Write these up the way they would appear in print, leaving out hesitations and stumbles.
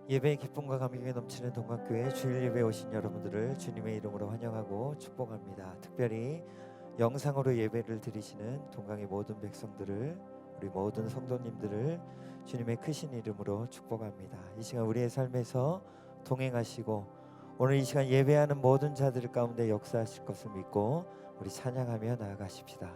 예배의 기쁨과 감격에 넘치는 동학교회 주일 예배에 오신 여러분들을 주님의 이름으로 환영하고 축복합니다. 특별히 영상으로 예배를 드리시는 동강의 모든 백성들을, 우리 모든 성도님들을 주님의 크신 이름으로 축복합니다. 이 시간 우리의 삶에서 동행하시고 오늘 이 시간 예배하는 모든 자들 가운데 역사하실 것을 믿고 우리 찬양하며 나아가십시다.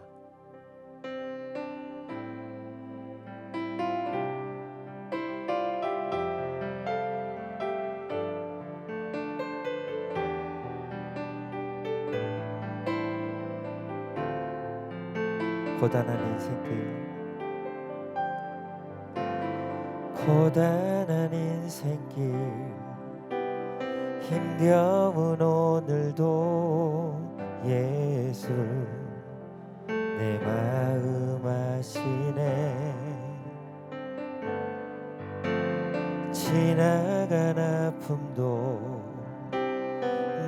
고단한 인생길, 고단한 인생길, 힘겨운 오늘도 예수 내 마음 아시네. 지나간 아픔도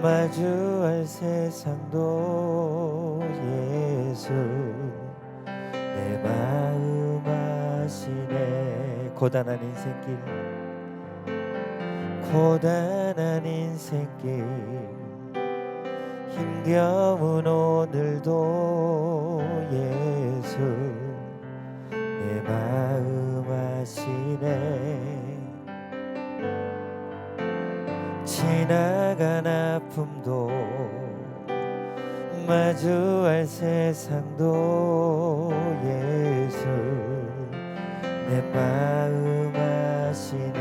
마주할 세상도 예수 내 마음 아시네. 고단한 인생길, 고단한 인생길, 힘겨운 오늘도 예수 내 마음 아시네. 지나간 아픔도 마주할 세상도 예수 내 마음 아시네.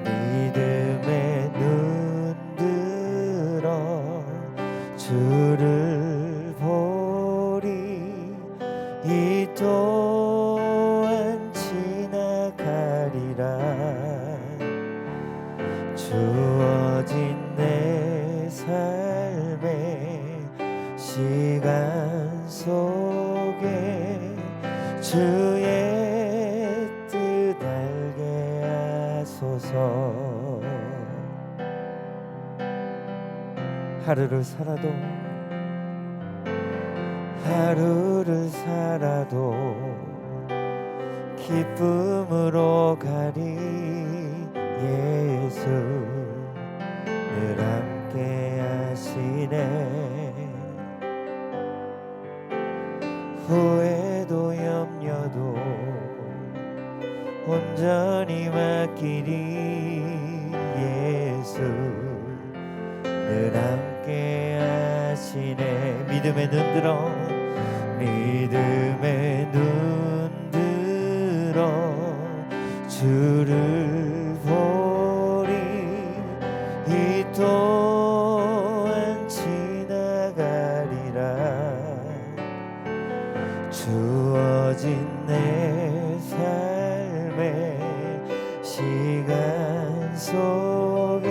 믿음의 눈 들어 주를 보리. 이 또한 지나가리라. 주어진 내 삶의 시간 속에 주의 뜻 알게 하소서. 하루를 살아도 기쁨으로 가리. 예수 늘 함께 하시네. 후회도 염려도 온전히 맡기리. 예수 늘 함께 하시네. 믿음의 눈 들어 주를 보리. 이 또한 지나가리라. 주어진 내 삶의 시간 속에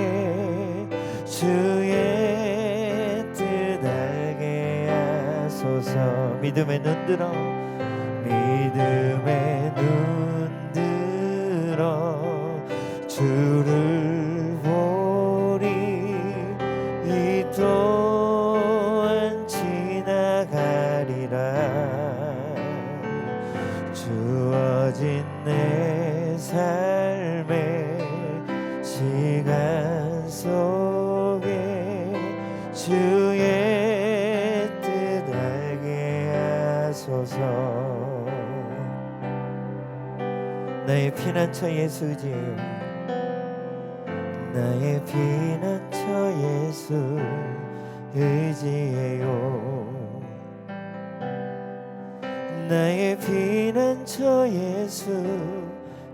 주의 뜻 알게 하소서. 믿음의 눈 들어 주를 보리. 이 또한 지나가리라. 주어진 내 삶의 시간 속에 주의 뜻 알게 하소서. 나의 피난처 예수 의지해요. 나의 피난처 예수 의지해요. 나의 피난처 예수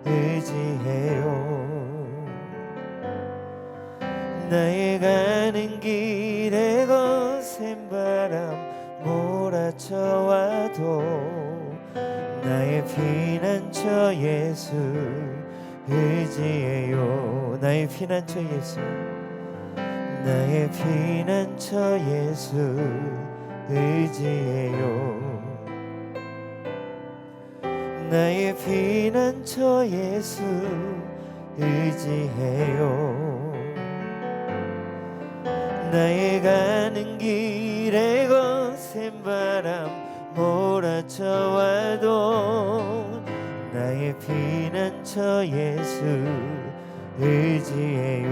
의지해요. 나의 가는 길에 거센 바람 몰아쳐와도 나의 피난처 예수 의지해요. 나의 피난처 예수, 나의 피난처 예수 의지해요. 나의 피난처 예수 의지해요. 나의 가는 길에 거센 바람 몰아쳐와도 나의 피난처 저 예수 의지해요.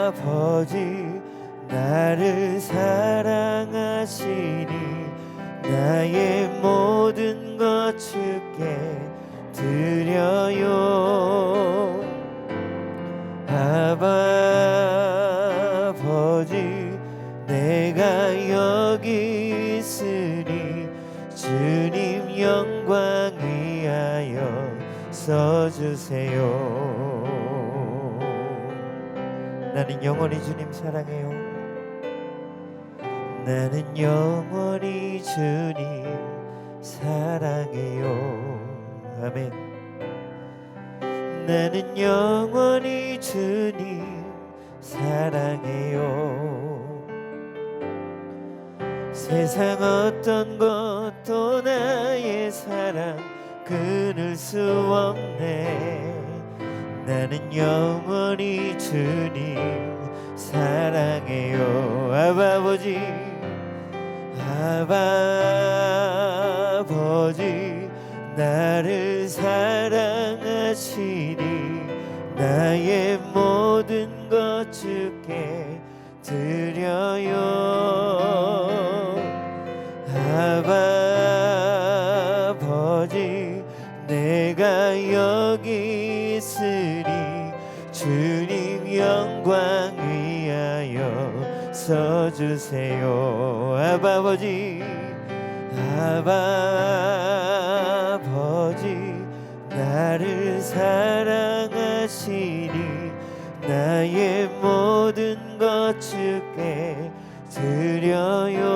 아버지 나를 사랑하시니 나의 모든 것 주께 드려요. 아버지 내가 여기 있으니 주님 영광 위하여 써주세요. 나는 영원히 주님 사랑해요. 나는 영원히 주님 사랑해요. 아멘. 나는 영원히 주님 사랑해요. 세상 어떤 것도 나의 사랑 끊을 수 없네. 나는 영원히 주님 사랑해요. 아버지 아버지 나를 사랑하시니 나의 모든 것 주께 드려요. 아버지 내가 여기 있으니 주님 영광 위하여 써주세요. 아버지 나를 사랑하시니 나의 모든 것 주께 드려요.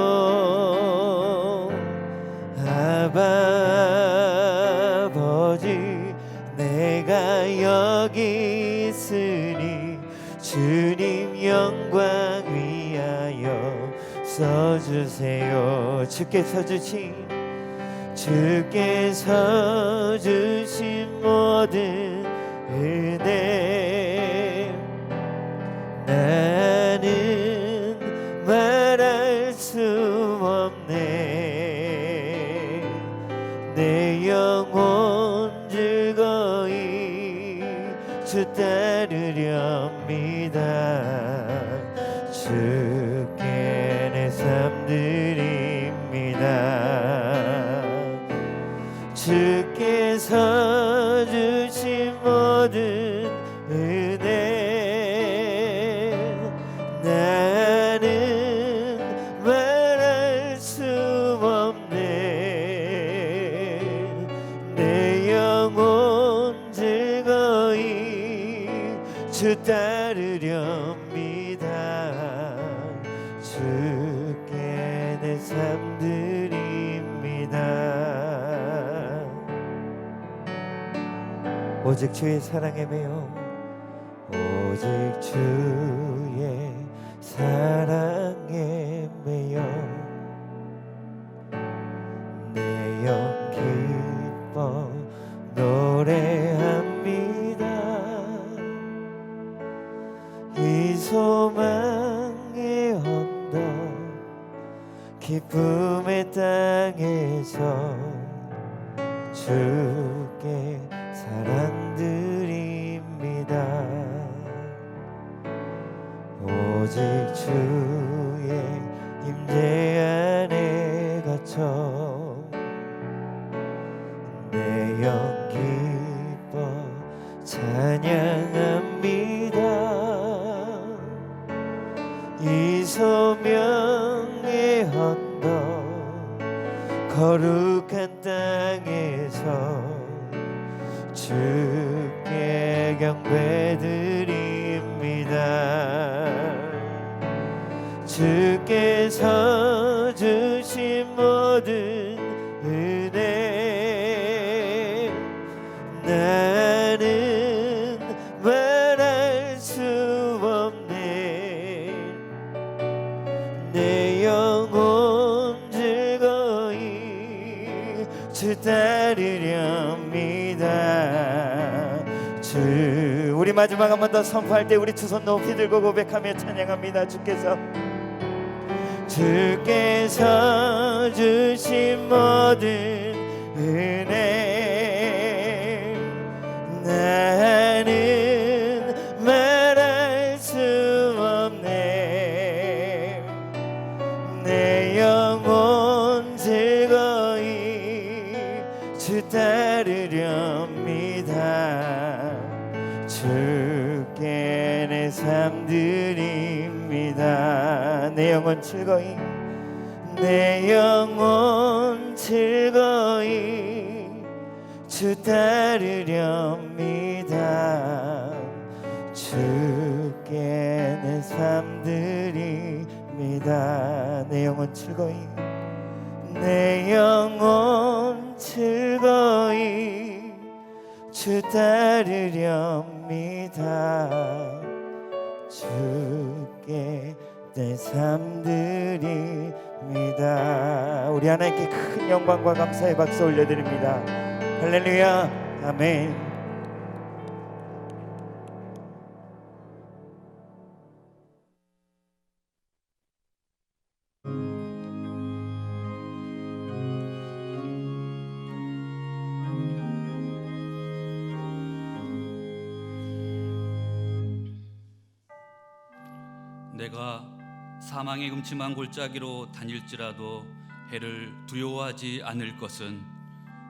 아버지 내가 여기 있으니 주님 영광 위하여 써주세요. 주께서 주신 모든 은혜 나는 말할 수 없네. 내 영혼 즐거이 주 따르렵니다. 주께 내 삶 드립니다. 주께서 주신 모든 은혜 나는 말할 수 없네. 내 영혼 즐거이 주 따르렵니다. 주께 내 삶 드립니다. 오직 주의 사랑에 매여 오직 주의 사랑에 매여 내 영 기뻐 노래합니다. 이 소망의 언덕 기쁨의 땅에서 주께 사랑 드립니다. 오직 주의 임재 안에 갇혀 내 영 기뻐 찬양합니다. 이 소명의 언덕 거룩한 땅에서 주께 경배드립니다. 주께서 주신 모든 은혜 나는 말할 수 없네. 내 영혼 즐거이 주 따르렵니다. 주 우리 마지막 한 번 더 선포할 때 우리 두 손 높이 들고 고백하며 찬양합니다. 주께서 주신 모든 은혜 나는 말할 수 없네. 내 영혼 즐거이 주 따르렵니다. 주께 내 삶 드립니다. 내 영혼 즐거이 내 영혼 즐거이 주 따르렵니다. 주께 내 삶 드립니다. 내 영혼 즐거이 내 영혼 즐거이 주 따르렵니다. 주께 내 삶 드립니다. 우리 하나님께 큰 영광과 감사의 박수 올려드립니다. 할렐루야. 아멘. 내가 사망의 음침한 골짜기로 다닐지라도 해를 두려워하지 않을 것은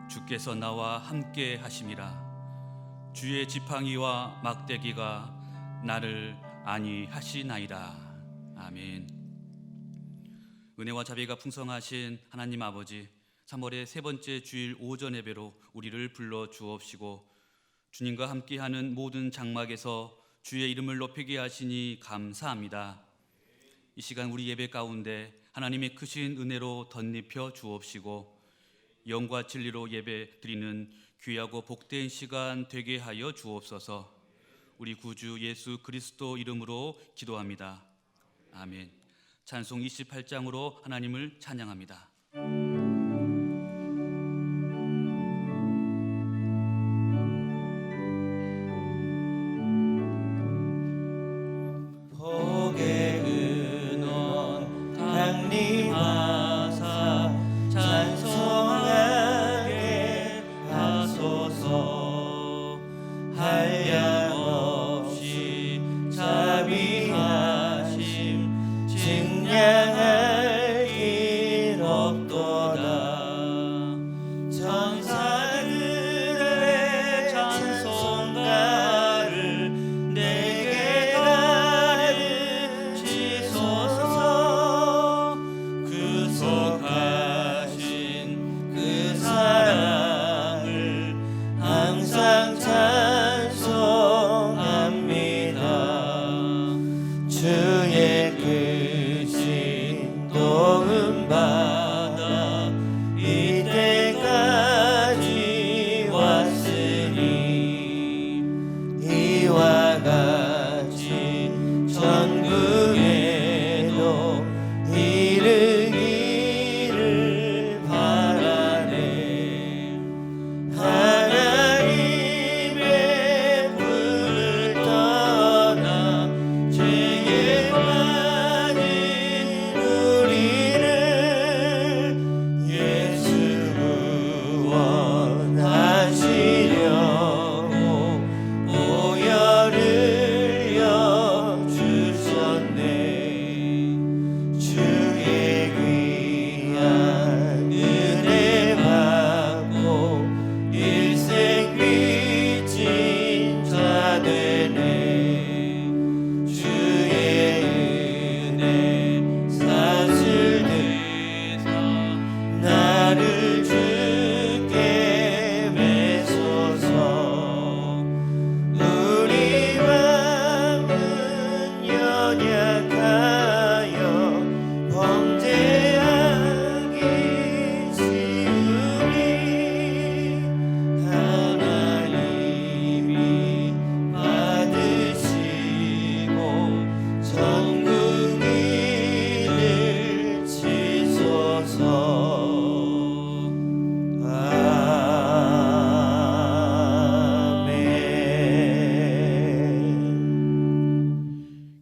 주께서 나와 함께 하심이라. 주의 지팡이와 막대기가 나를 안위하시나이다. 아멘. 은혜와 자비가 풍성하신 하나님 아버지, 3월의 세 번째 주일 오전 예배로 우리를 불러 주옵시고 주님과 함께하는 모든 장막에서 주의 이름을 높이게 하시니 감사합니다. 이 시간 우리 예배 가운데 하나님의 크신 은혜로 덧입혀 주옵시고 영과 진리로 예배 드리는 귀하고 복된 시간 되게 하여 주옵소서. 우리 구주 예수 그리스도 이름으로 기도합니다. 아멘. 찬송 28장으로 하나님을 찬양합니다.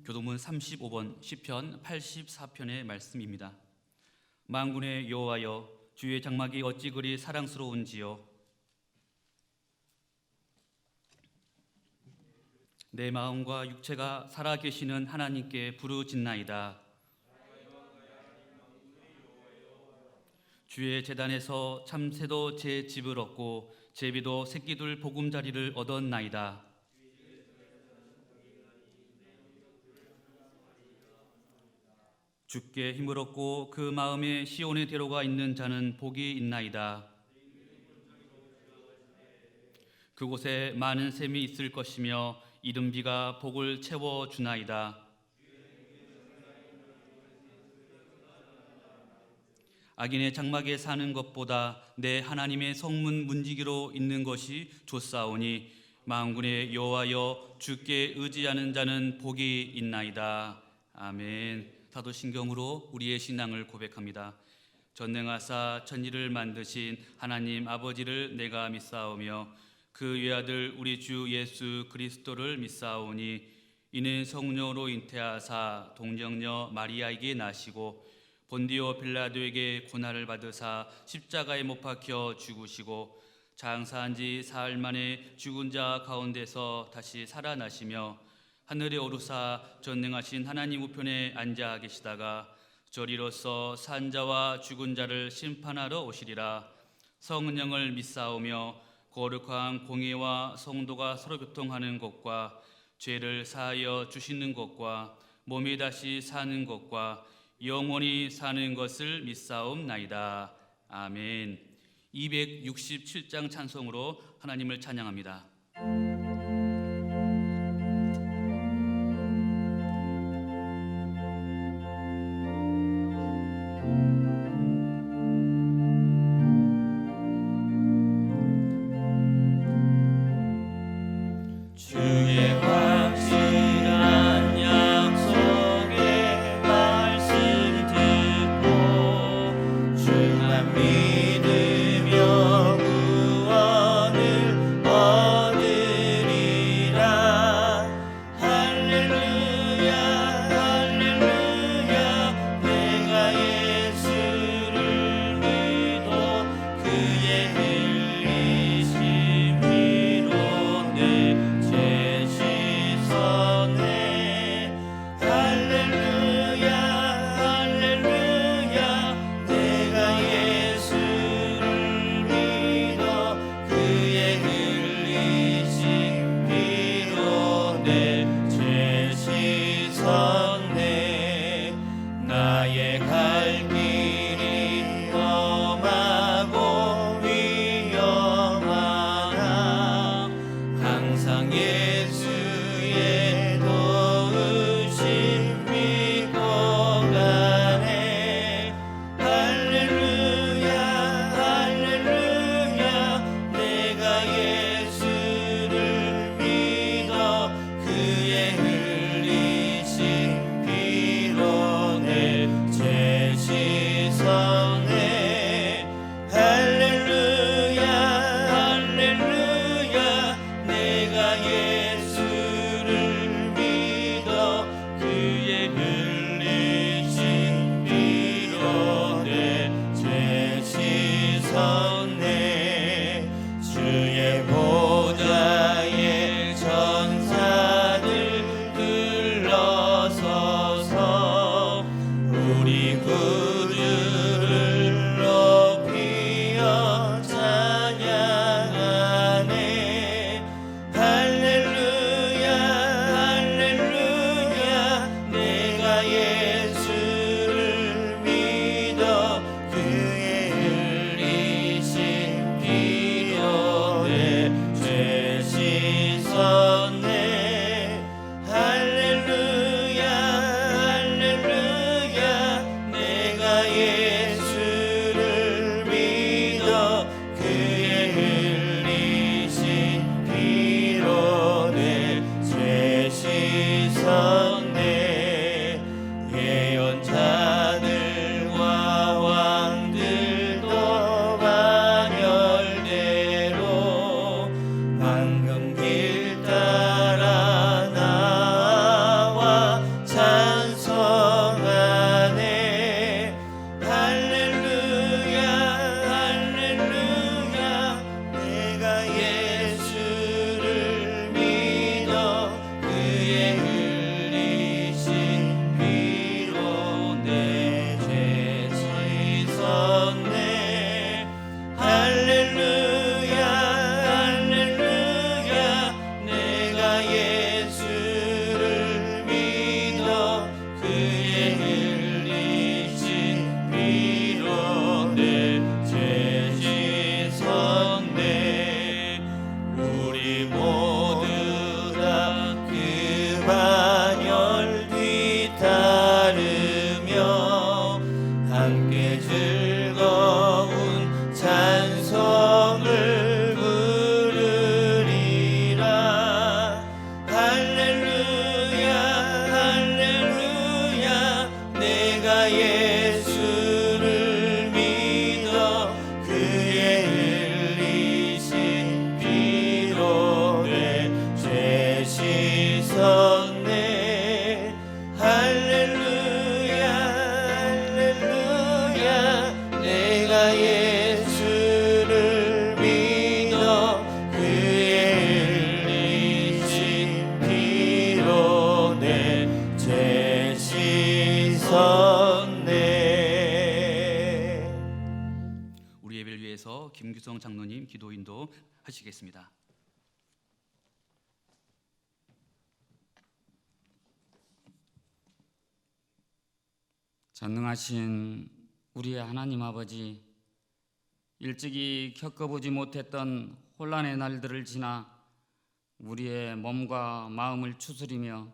교동문 35번 시편 84편의 말씀입니다. 만군의 여호와여, 주의 장막이 어찌 그리 사랑스러운지요. 내 마음과 육체가 살아계시는 하나님께 부르짖나이다. 주의 제단에서 참새도 제 집을 얻고 제비도 새끼들 보금자리를 얻었나이다. 주께 힘을 얻고 그 마음에 시온의 대로가 있는 자는 복이 있나이다. 그곳에 많은 샘이 있을 것이며 이른 비가 복을 채워주나이다. 악인의 장막에 사는 것보다 내 하나님의 성문 문지기로 있는 것이 좋사오니 만군의 여호와여 주께 의지하는 자는 복이 있나이다. 아멘. 사도신경으로 우리의 신앙을 고백합니다. 전능하사 천지를 만드신 하나님 아버지를 내가 믿사오며 그 외아들 우리 주 예수 그리스도를 믿사오니 이는 성령으로 잉태하사 동정녀 마리아에게 나시고 본디오 빌라도에게 고난을 받으사 십자가에 못 박혀 죽으시고 장사한 지 사흘 만에 죽은 자 가운데서 다시 살아나시며 하늘에 오르사 전능하신 하나님 우편에 앉아 계시다가 저리로서 산 자와 죽은 자를 심판하러 오시리라. 성령을 믿사오며 거룩한 공의와 성도가 서로 교통하는 것과 죄를 사하여 주시는 것과 몸이 다시 사는 것과 영원히 사는 것을 믿사옵나이다. 아멘. 267장 찬송으로 하나님을 찬양합니다. 주의 확실한 약속의 말씀 듣고 주만 믿으며 구원을 얻으리라. 할렐루야 할렐루야. 내가 예수를 믿어 그의 흘리신 피로 내 죄 씻었네. 할렐루야 할렐루야. 내가 예수를 믿어 그의 흘리신 피로 내 죄 씻었네. 나의 갈 길이 험하고 위험하나 항상 예수의 도우심 믿고 가네. 할렐루야 할렐루야. 내가 예수를 믿어 그의 흘리신 피로 내 죄 씻었네. 할렐루야 할렐루야. 내가 예수를 믿어 그의 흘리신 피로 내 죄 씻었네. 주의 보좌에 천사들 들러서서 우리 구주를 높이어 찬양하네. 할렐루야 할렐루야. 내가 예수를 믿어 그의 흘리신 내가 예수를 믿어 그의 흘리신 피로 내 죄 씻었네. 우리 예배를 위해서 김규성 장로님 기도 인도 하시겠습니다. 전능하신 우리의 하나님 아버지, 일찍이 겪어보지 못했던 혼란의 날들을 지나 우리의 몸과 마음을 추스리며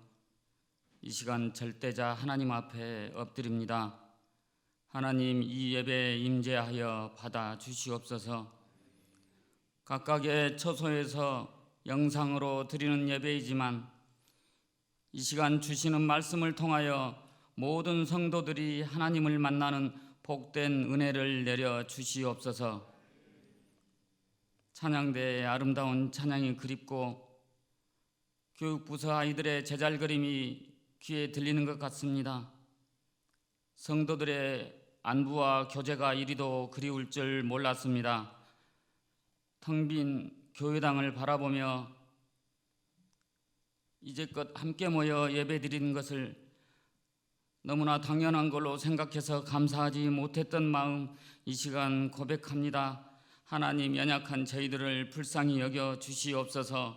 이 시간 절대자 하나님 앞에 엎드립니다. 하나님, 이 예배에 임재하여 받아 주시옵소서. 각각의 처소에서 영상으로 드리는 예배이지만 이 시간 주시는 말씀을 통하여 모든 성도들이 하나님을 만나는 복된 은혜를 내려 주시옵소서. 찬양대의 아름다운 찬양이 그립고 교육부서 아이들의 제잘그림이 귀에 들리는 것 같습니다. 성도들의 안부와 교제가 이리도 그리울 줄 몰랐습니다. 텅 빈 교회당을 바라보며 이제껏 함께 모여 예배드리는 것을 너무나 당연한 걸로 생각해서 감사하지 못했던 마음 이 시간 고백합니다. 하나님, 연약한 저희들을 불쌍히 여겨 주시옵소서.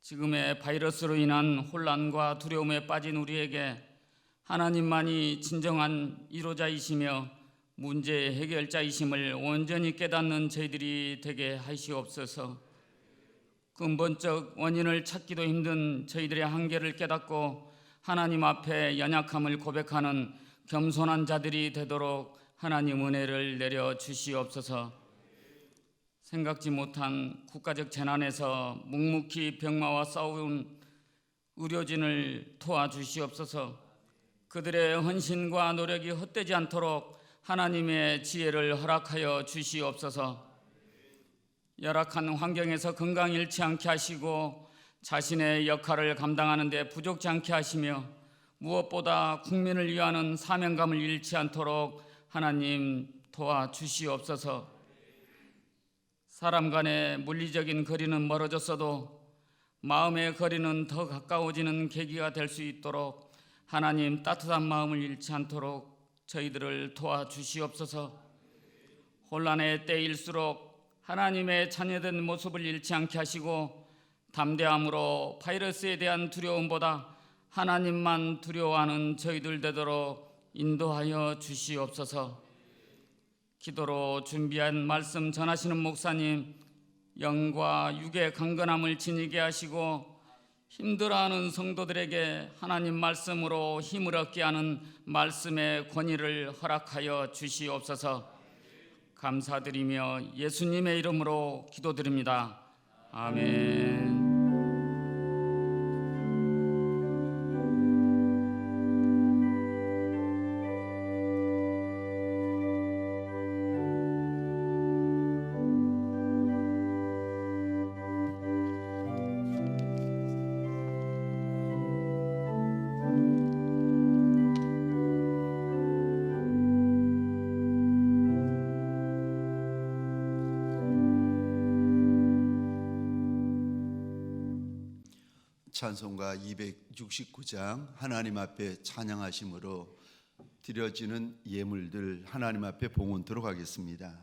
지금의 바이러스로 인한 혼란과 두려움에 빠진 우리에게 하나님만이 진정한 이로자이시며 문제의 해결자이심을 온전히 깨닫는 저희들이 되게 하시옵소서. 근본적 원인을 찾기도 힘든 저희들의 한계를 깨닫고 하나님 앞에 연약함을 고백하는 겸손한 자들이 되도록 하나님 은혜를 내려 주시옵소서. 생각지 못한 국가적 재난에서 묵묵히 병마와 싸운 의료진을 도와주시옵소서. 그들의 헌신과 노력이 헛되지 않도록 하나님의 지혜를 허락하여 주시옵소서. 열악한 환경에서 건강 잃지 않게 하시고 자신의 역할을 감당하는 데 부족지 않게 하시며 무엇보다 국민을 위하는 사명감을 잃지 않도록 하나님 도와주시옵소서. 사람 간의 물리적인 거리는 멀어졌어도 마음의 거리는 더 가까워지는 계기가 될 수 있도록 하나님 따뜻한 마음을 잃지 않도록 저희들을 도와주시옵소서. 혼란의 때일수록 하나님의 자녀된 모습을 잃지 않게 하시고 담대함으로 바이러스에 대한 두려움보다 하나님만 두려워하는 저희들 되도록 인도하여 주시옵소서. 기도로 준비한 말씀 전하시는 목사님, 영과 육의 강건함을 지니게 하시고 힘들어하는 성도들에게 하나님 말씀으로 힘을 얻게 하는 말씀의 권위를 허락하여 주시옵소서. 감사드리며 예수님의 이름으로 기도드립니다. 아멘. 찬송가 269장 하나님 앞에 찬양하심으로 드려지는 예물들 하나님 앞에 봉헌토록 하겠습니다.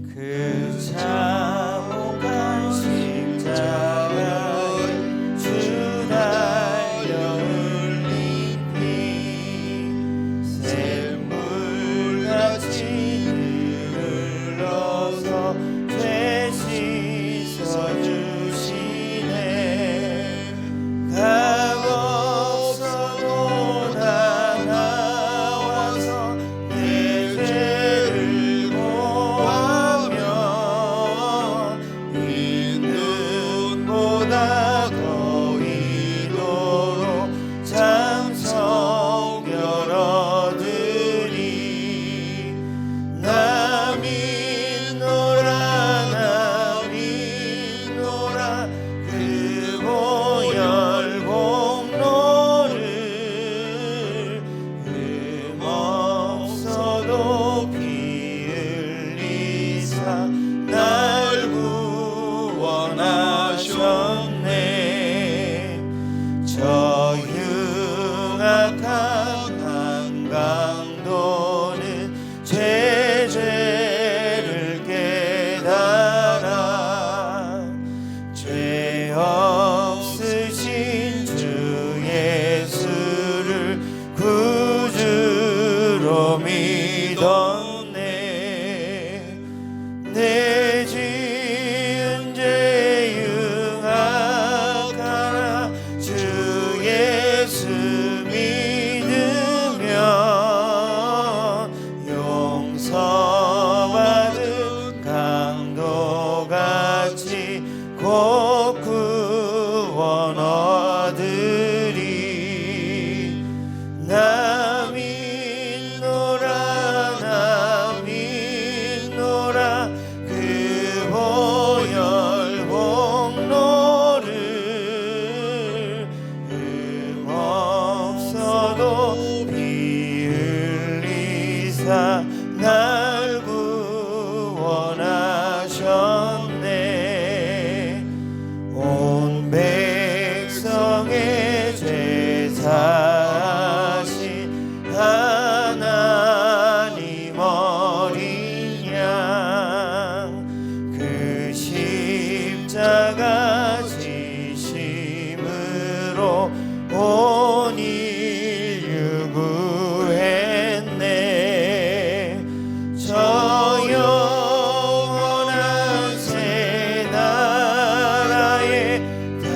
그 참혹한 십자가의 주 달려 흘린 피 샘물같이 흘러서 죄 씻어주시네.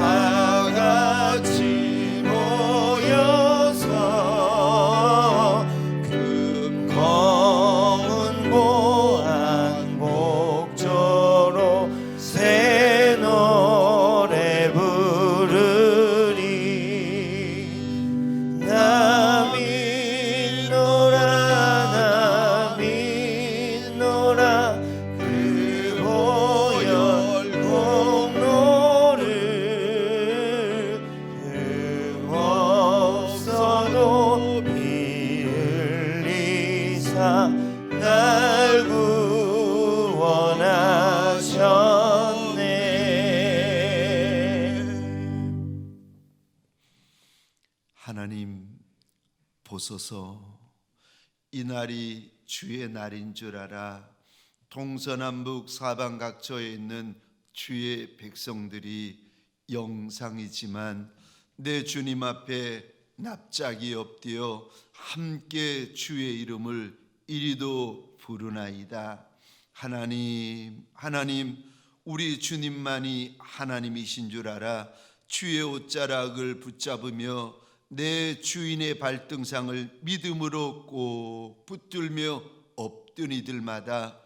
다 같이 모여서 금검은 보안 목조로 새 노래 부르리. 남이 노라 그 보혈 공로를 흠 없어도 피 흘리사 날 구원하셨네. 하나님 보소서, 이날이 주의 날인 줄 알아 동서남북 사방 각처에 있는 주의 백성들이 영상이지만 내 주님 앞에 납작이 엎드려 함께 주의 이름을 이리도 부르나이다. 하나님, 우리 주님만이 하나님이신 줄 알아 주의 옷자락을 붙잡으며 내 주인의 발등상을 믿음으로 꼭 붙들며 엎든 이들마다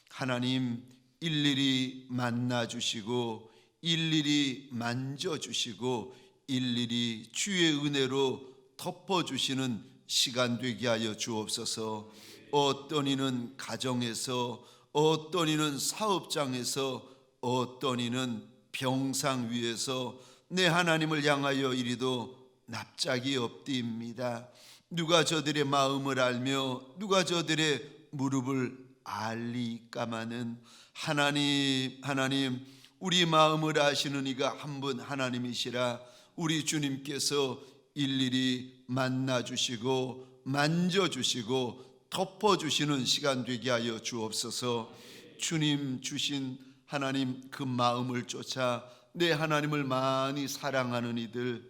하나님 일일이 만나주시고 일일이 만져주시고 일일이 주의 은혜로 덮어주시는 시간 되게 하여 주옵소서. 어떤 이는 가정에서, 어떤 이는 사업장에서, 어떤 이는 병상 위에서 내 하나님을 향하여 이리도 납작이 엎드립니다. 누가 저들의 마음을 알며 누가 저들의 무릎을 알리까마는 하나님 우리 마음을 아시는 이가 한 분 하나님이시라. 우리 주님께서 일일이 만나주시고 만져주시고 덮어주시는 시간 되게 하여 주옵소서. 주님 주신 하나님 그 마음을 쫓아 내 하나님을 많이 사랑하는 이들,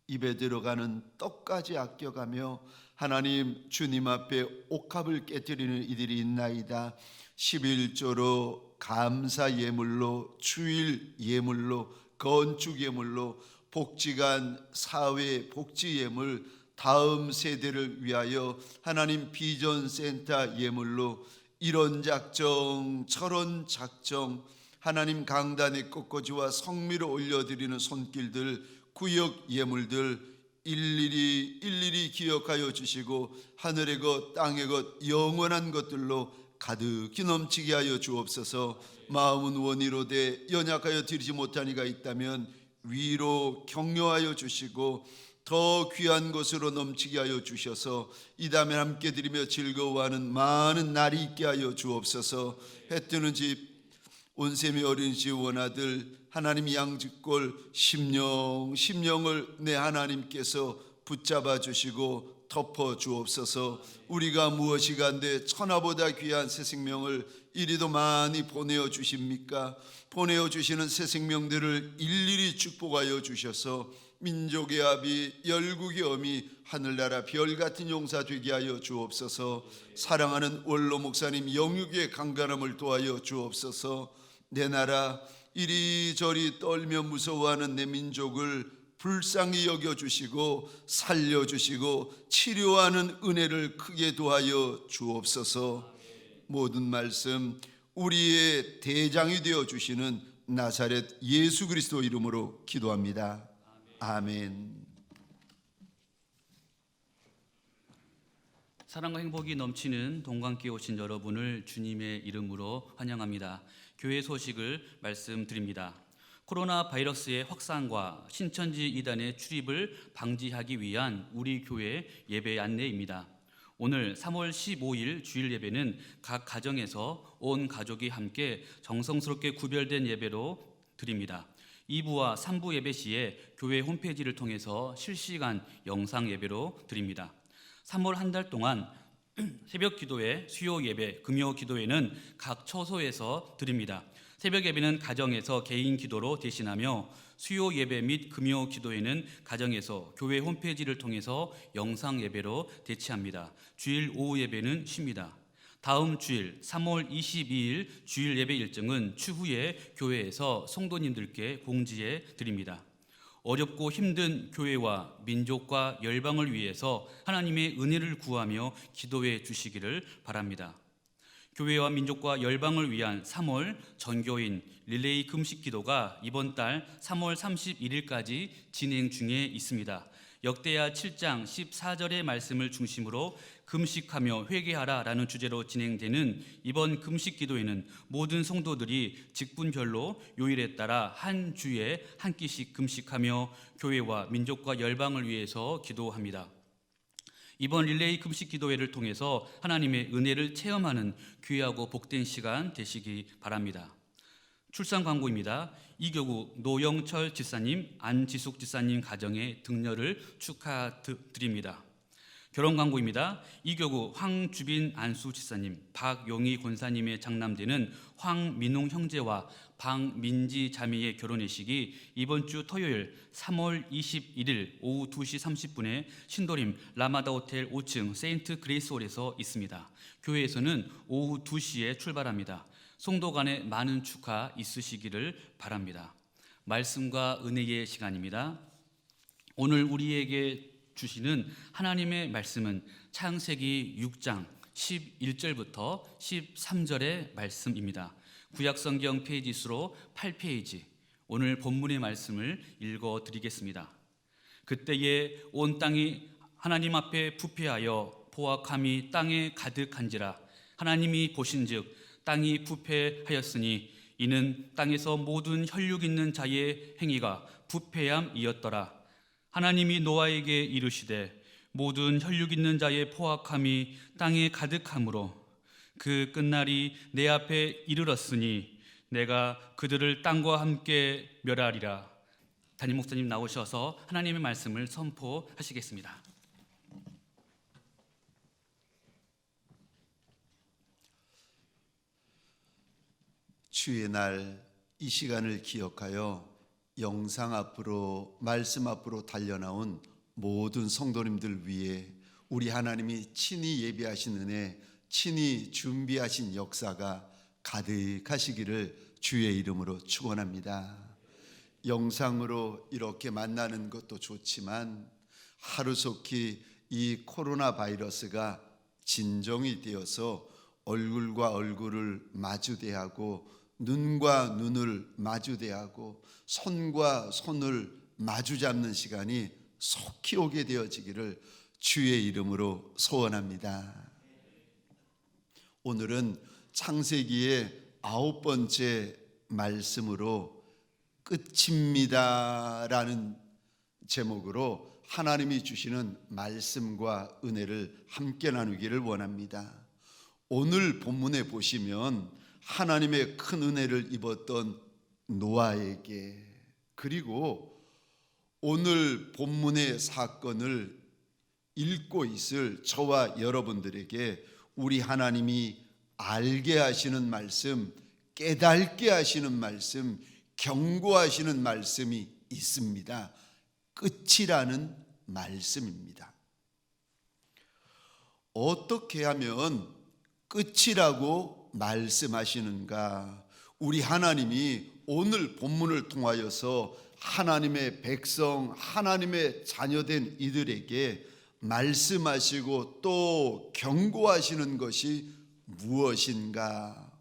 입에 들어가는 떡까지 아껴가며 하나님 주님 앞에 옥합을 깨뜨리는 이들이 있나이다. 11조로 감사 예물로, 주일 예물로, 건축 예물로, 복지관 사회 복지 예물, 다음 세대를 위하여 하나님 비전 센터 예물로 이런 작정 저런 작정 하나님 강단의 꽃꽂이와 성미를 올려드리는 손길들, 구역 예물들 일일이 기억하여 주시고 하늘의 것 땅의 것 영원한 것들로 가득히 넘치게 하여 주옵소서. 마음은 원이로되 연약하여 드리지 못한 이가 있다면 위로 격려하여 주시고 더 귀한 것으로 넘치게 하여 주셔서 이 다음에 함께 드리며 즐거워하는 많은 날이 있게 하여 주옵소서. 해 뜨는 집 온셈이 어린 지원 아들 하나님 양직골 심령을 내 하나님께서 붙잡아 주시고 덮어 주옵소서. 우리가 무엇이 간데 천하보다 귀한 새 생명을 이리도 많이 보내어 주십니까? 보내어 주시는 새 생명들을 일일이 축복하여 주셔서 민족의 아비 열국의 어미 하늘나라 별같은 용사 되게 하여 주옵소서. 사랑하는 원로 목사님 영육의 강건함을 도하여 주옵소서. 내 나라 이리저리 떨며 무서워하는 내 민족을 불쌍히 여겨주시고 살려주시고 치료하는 은혜를 크게 도하여 주옵소서. 모든 말씀 우리의 대장이 되어주시는 나사렛 예수 그리스도 이름으로 기도합니다. 아멘. 사랑과 행복이 넘치는 동강교회 오신 여러분을 주님의 이름으로 환영합니다. 교회 소식을 말씀드립니다. 코로나 바이러스의 확산과 신천지 이단의 출입을 방지하기 위한 우리 교회 예배 안내입니다. 오늘 3월 15일 주일 예배는 각 가정에서 온 가족이 함께 정성스럽게 구별된 예배로 드립니다. 2부와 3부 예배 시에 교회 홈페이지를 통해서 실시간 영상 예배로 드립니다. 3월 한 달 동안 새벽 기도회, 수요 예배, 금요 기도회는 각 처소에서 드립니다. 새벽 예배는 가정에서 개인 기도로 대신하며 수요 예배 및 금요 기도회는 가정에서 교회 홈페이지를 통해서 영상 예배로 대체합니다. 주일 오후 예배는 쉽니다. 다음 주일 3월 22일 주일 예배 일정은 추후에 교회에서 성도님들께 공지해 드립니다. 어렵고 힘든 교회와 민족과 열방을 위해서 하나님의 은혜를 구하며 기도해 주시기를 바랍니다. 교회와 민족과 열방을 위한 3월 전교인 릴레이 금식 기도가 이번 달 3월 31일까지 진행 중에 있습니다. 역대하 7장 14절의 말씀을 중심으로 금식하며 회개하라라는 주제로 진행되는 이번 금식 기도에는 모든 성도들이 직분별로 요일에 따라 한 주에 한 끼씩 금식하며 교회와 민족과 열방을 위해서 기도합니다. 이번 릴레이 금식 기도회를 통해서 하나님의 은혜를 체험하는 귀하고 복된 시간 되시기 바랍니다. 출산 광고입니다. 이교구 노영철 집사님, 안지숙 집사님 가정의 등려를 축하드립니다. 결혼 광고입니다. 이교구 황주빈 안수 집사님, 박용희 권사님의 장남되는 황민웅 형제와 박민지 자매의 결혼의식이 이번 주 토요일 3월 21일 오후 2시 30분에 신도림 라마다 호텔 5층 세인트 그레이스홀에서 있습니다. 교회에서는 오후 2시에 출발합니다. 성도 간에 많은 축하 있으시기를 바랍니다. 말씀과 은혜의 시간입니다. 오늘 우리에게 주시는 하나님의 말씀은 창세기 6장 11절부터 13절의 말씀입니다. 구약성경 페이지 수로 8페이지, 오늘 본문의 말씀을 읽어드리겠습니다. 그때에 온 땅이 하나님 앞에 부패하여 포악함이 땅에 가득한지라. 하나님이 보신즉 땅이 부패하였으니 이는 땅에서 모든 혈육 있는 자의 행위가 부패함이었더라. 하나님이 노아에게 이르시되 모든 혈육 있는 자의 포악함이 땅에 가득하므로 그 끝날이 내 앞에 이르렀으니 내가 그들을 땅과 함께 멸하리라. 담임 목사님 나오셔서 하나님의 말씀을 선포하시겠습니다. 주의 날 이 시간을 기억하여 영상 앞으로 말씀 앞으로 달려나온 모든 성도님들 위해 우리 하나님이 친히 예비하신 은혜, 친히 준비하신 역사가 가득하시기를 주의 이름으로 축원합니다. 영상으로 이렇게 만나는 것도 좋지만 하루속히 이 코로나 바이러스가 진정이 되어서 얼굴과 얼굴을 마주대하고 눈과 눈을 마주대하고 손과 손을 마주잡는 시간이 속히 오게 되어지기를 주의 이름으로 소원합니다. 오늘은 창세기의 9번째 말씀으로 끝입니다라는 제목으로 하나님이 주시는 말씀과 은혜를 함께 나누기를 원합니다. 오늘 본문에 보시면 하나님의 큰 은혜를 입었던 노아에게, 그리고 오늘 본문의 사건을 읽고 있을 저와 여러분들에게 우리 하나님이 알게 하시는 말씀, 깨닫게 하시는 말씀, 경고하시는 말씀이 있습니다. 끝이라는 말씀입니다. 어떻게 하면 끝이라고 말씀하시는가? 우리 하나님이 오늘 본문을 통하여서 하나님의 백성, 하나님의 자녀된 이들에게 말씀하시고 또 경고하시는 것이 무엇인가?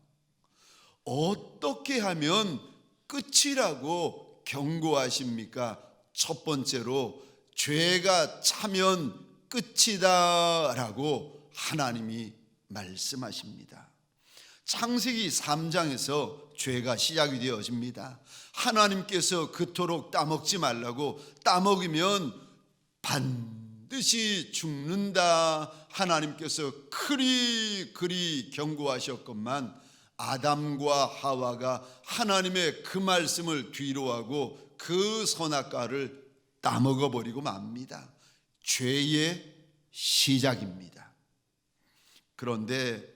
어떻게 하면 끝이라고 경고하십니까? 첫 번째로 죄가 차면 끝이다라고 하나님이 말씀하십니다. 창세기 3장에서 죄가 시작이 되어집니다. 하나님께서 그토록 따먹지 말라고, 따먹으면 반드시 죽는다 하나님께서 그리 경고하셨건만 아담과 하와가 하나님의 그 말씀을 뒤로하고 그 선악과를 따먹어버리고 맙니다. 죄의 시작입니다. 그런데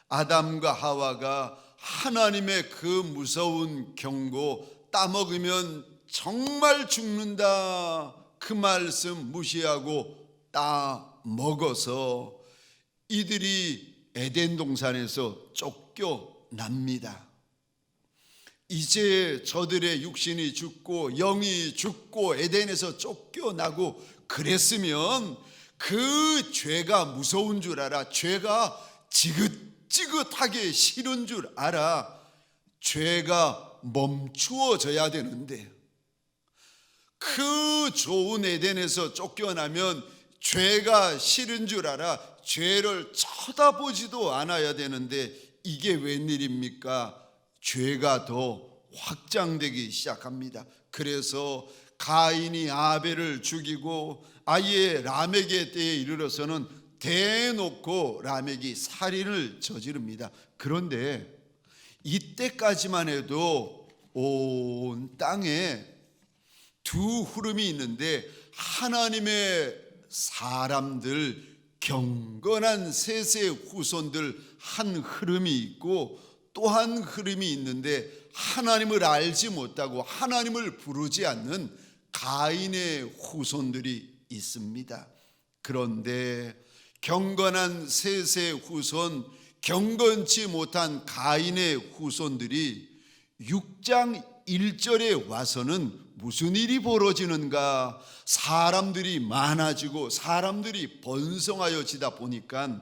아담과 하와가 하나님의 그 무서운 경고, 따먹으면 정말 죽는다 그 말씀 무시하고 따먹어서 이들이 에덴 동산에서 쫓겨납니다. 이제 저들의 육신이 죽고 영이 죽고 에덴에서 쫓겨나고 그랬으면 그 죄가 무서운 줄 알아. 죄가 지긋지긋하게 싫은 줄 알아. 죄가 멈추어져야 되는데 그 좋은 에덴에서 쫓겨나면 죄가 싫은 줄 알아. 죄를 쳐다보지도 않아야 되는데 이게 웬일입니까? 죄가 더 확장되기 시작합니다. 그래서 가인이 아벨을 죽이고 아예 라멕의 때에 이르러서는 대놓고 라멕이 살인을 저지릅니다. 그런데 이때까지만 해도 온 땅에 두 흐름이 있는데 하나님의 사람들, 경건한 셋의 후손들 한 흐름이 있고 또 한 흐름이 있는데 하나님을 알지 못하고 하나님을 부르지 않는 가인의 후손들이 있습니다. 그런데 경건한 셋의 후손, 경건치 못한 가인의 후손들이 6장 1절에 와서는 무슨 일이 벌어지는가? 사람들이 많아지고 사람들이 번성하여지다 보니까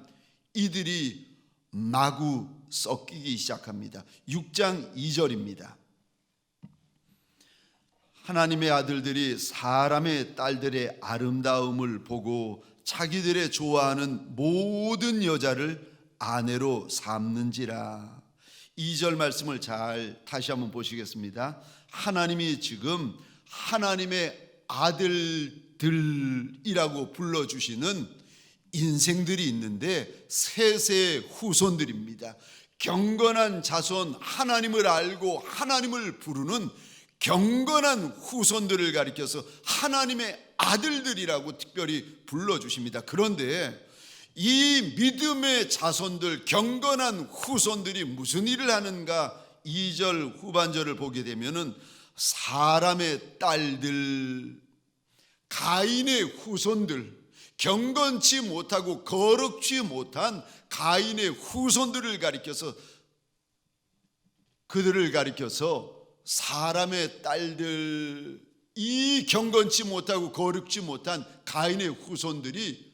이들이 마구 섞이기 시작합니다. 6장 2절입니다. 하나님의 아들들이 사람의 딸들의 아름다움을 보고 자기들의 좋아하는 모든 여자를 아내로 삼는지라. 2절 말씀을 잘 다시 한번 보시겠습니다. 하나님이 지금 하나님의 아들들이라고 불러주시는 인생들이 있는데 셋의 후손들입니다. 경건한 자손, 하나님을 알고 하나님을 부르는 경건한 후손들을 가리켜서 하나님의 아들들이라고 특별히 불러주십니다. 그런데 이 믿음의 자손들, 경건한 후손들이 무슨 일을 하는가? 2절 후반절을 보게 되면은 사람의 딸들, 가인의 후손들, 경건치 못하고 거룩지 못한 가인의 후손들을 가리켜서 그들을 가리켜서 사람의 딸들, 이 경건치 못하고 거룩지 못한 가인의 후손들이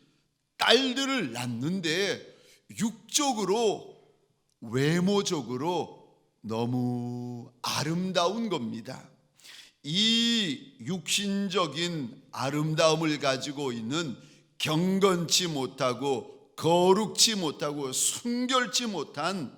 딸들을 낳는데 육적으로 외모적으로 너무 아름다운 겁니다. 이 육신적인 아름다움을 가지고 있는 경건치 못하고 거룩지 못하고 순결치 못한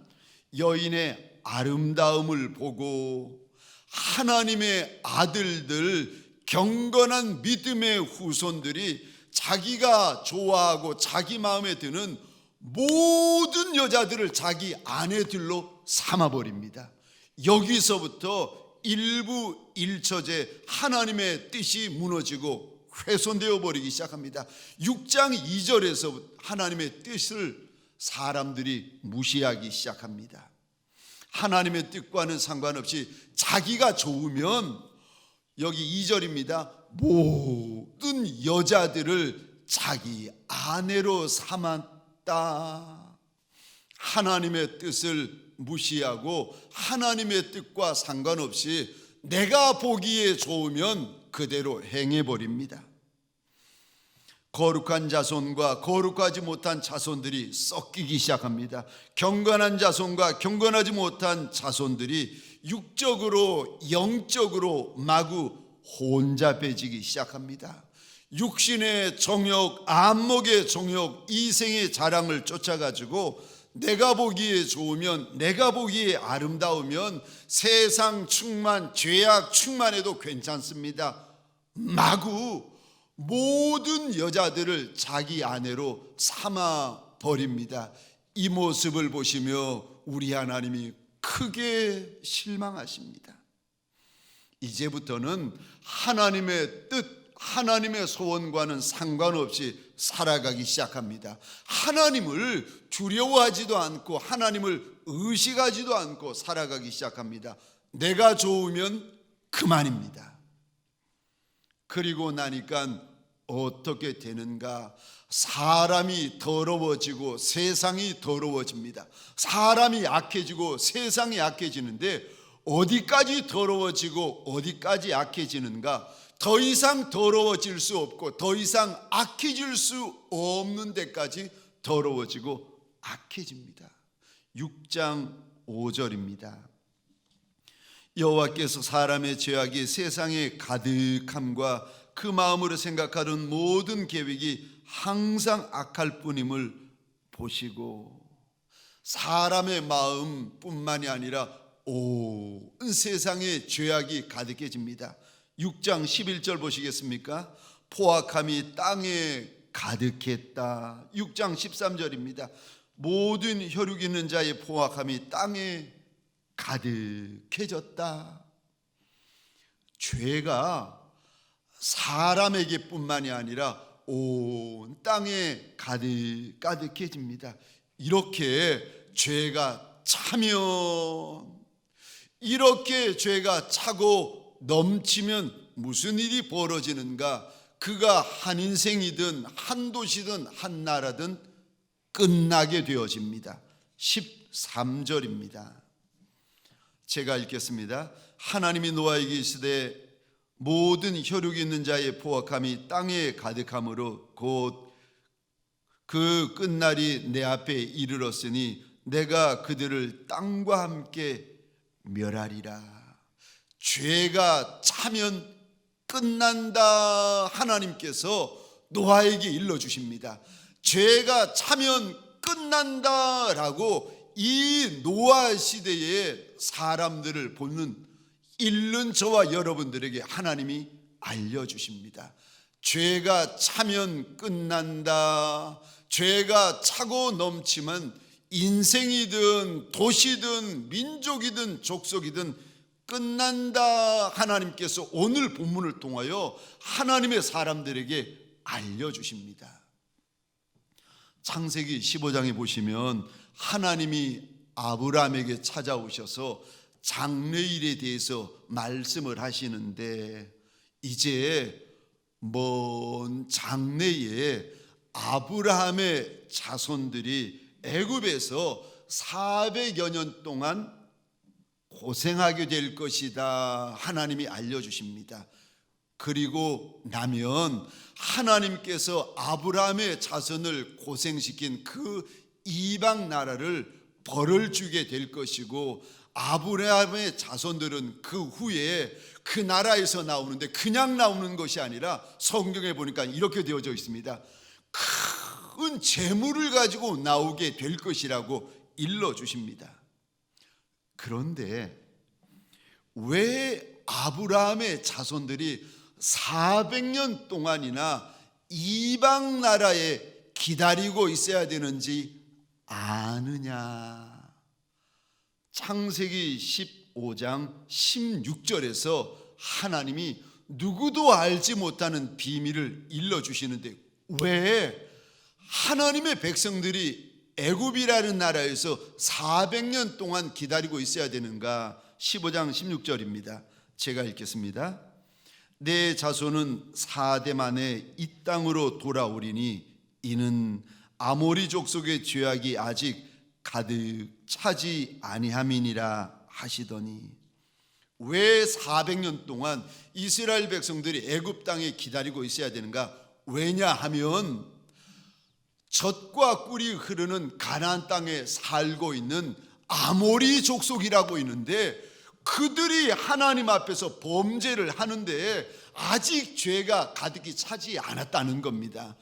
여인의 아름다움을 보고 하나님의 아들들, 경건한 믿음의 후손들이 자기가 좋아하고 자기 마음에 드는 모든 여자들을 자기 아내들로 삼아버립니다. 여기서부터 일부 일처제 하나님의 뜻이 무너지고 훼손되어 버리기 시작합니다. 6장 2절에서 하나님의 뜻을 사람들이 무시하기 시작합니다. 하나님의 뜻과는 상관없이 자기가 좋으면, 여기 2절입니다. 모든 여자들을 자기 아내로 삼았다. 하나님의 뜻을 무시하고 하나님의 뜻과 상관없이 내가 보기에 좋으면 그대로 행해버립니다. 거룩한 자손과 거룩하지 못한 자손들이 섞이기 시작합니다. 경건한 자손과 경건하지 못한 자손들이 육적으로 영적으로 마구 혼잡해지기 시작합니다. 육신의 정욕, 안목의 정욕, 이생의 자랑을 쫓아가지고 내가 보기에 좋으면, 내가 보기에 아름다우면 세상 충만, 죄악 충만해도 괜찮습니다. 마구 모든 여자들을 자기 아내로 삼아 버립니다. 이 모습을 보시며 우리 하나님이 크게 실망하십니다. 이제부터는 하나님의 뜻, 하나님의 소원과는 상관없이 살아가기 시작합니다. 하나님을 두려워하지도 않고 하나님을 의식하지도 않고 살아가기 시작합니다. 내가 좋으면 그만입니다. 그리고 나니까 어떻게 되는가? 사람이 더러워지고 세상이 더러워집니다. 사람이 약해지고 세상이 약해지는데 어디까지 더러워지고 어디까지 약해지는가? 더 이상 더러워질 수 없고 더 이상 악해질 수 없는 데까지 더러워지고 악해집니다. 6장 5절입니다. 여호와께서 사람의 죄악이 세상에 가득함과 그 마음으로 생각하는 모든 계획이 항상 악할 뿐임을 보시고, 사람의 마음뿐만이 아니라 온 세상에 죄악이 가득해집니다. 6장 11절 보시겠습니까? 포악함이 땅에 가득했다. 6장 13절입니다. 모든 혈육 있는 자의 포악함이 땅에 가득해졌다. 죄가 사람에게 뿐만이 아니라 온 땅에 가득해집니다. 이렇게 죄가 차면, 이렇게 죄가 차고 넘치면 무슨 일이 벌어지는가? 그가 한 인생이든 한 도시든 한 나라든 끝나게 되어집니다. 13절입니다. 제가 읽겠습니다. 하나님이 노아에게 이르시되 모든 혈육 있는 자의 포악함이 땅에 가득함으로 곧 그 끝날이 내 앞에 이르렀으니 내가 그들을 땅과 함께 멸하리라. 죄가 차면 끝난다. 하나님께서 노아에게 일러주십니다. 죄가 차면 끝난다라고 이 노아 시대의 사람들을 보는 읽는 저와 여러분들에게 하나님이 알려주십니다. 죄가 차면 끝난다. 죄가 차고 넘치면 인생이든 도시든 민족이든 족속이든 끝난다. 하나님께서 오늘 본문을 통하여 하나님의 사람들에게 알려주십니다. 창세기 15장에 보시면 하나님이 아브라함에게 찾아오셔서 장래일에 대해서 말씀을 하시는데, 이제 먼 장래에 아브라함의 자손들이 애굽에서 400여 년 동안 고생하게 될 것이다. 하나님이 알려주십니다. 그리고 나면 하나님께서 아브라함의 자손을 고생시킨 그 이방 나라를 벌을 주게 될 것이고, 아브라함의 자손들은 그 후에 그 나라에서 나오는데 그냥 나오는 것이 아니라 성경에 보니까 이렇게 되어져 있습니다. 큰 재물을 가지고 나오게 될 것이라고 일러주십니다. 그런데 왜 아브라함의 자손들이 400년 동안이나 이방 나라에 기다리고 있어야 되는지 아느냐? 창세기 15장 16절에서 하나님이 누구도 알지 못하는 비밀을 일러주시는데, 왜 하나님의 백성들이 애굽이라는 나라에서 400년 동안 기다리고 있어야 되는가? 15장 16절입니다. 제가 읽겠습니다. 내 자손은 4대 만에 이 땅으로 돌아오리니 이는 아모리 족속의 죄악이 아직 가득 차지 아니함이니라 하시더니, 왜 400년 동안 이스라엘 백성들이 애굽 땅에 기다리고 있어야 되는가? 왜냐하면 젖과 꿀이 흐르는 가나안 땅에 살고 있는 아모리 족속이라고 있는데, 그들이 하나님 앞에서 범죄를 하는데 아직 죄가 가득히 차지 않았다는 겁니다.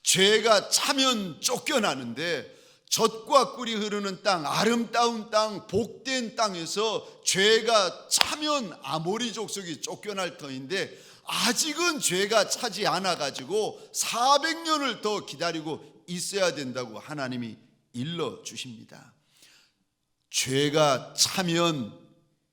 죄가 차면 쫓겨나는데, 젖과 꿀이 흐르는 땅, 아름다운 땅, 복된 땅에서 죄가 차면 아모리 족속이 쫓겨날 터인데 아직은 죄가 차지 않아가지고 400년을 더 기다리고 있어야 된다고 하나님이 일러주십니다. 죄가 차면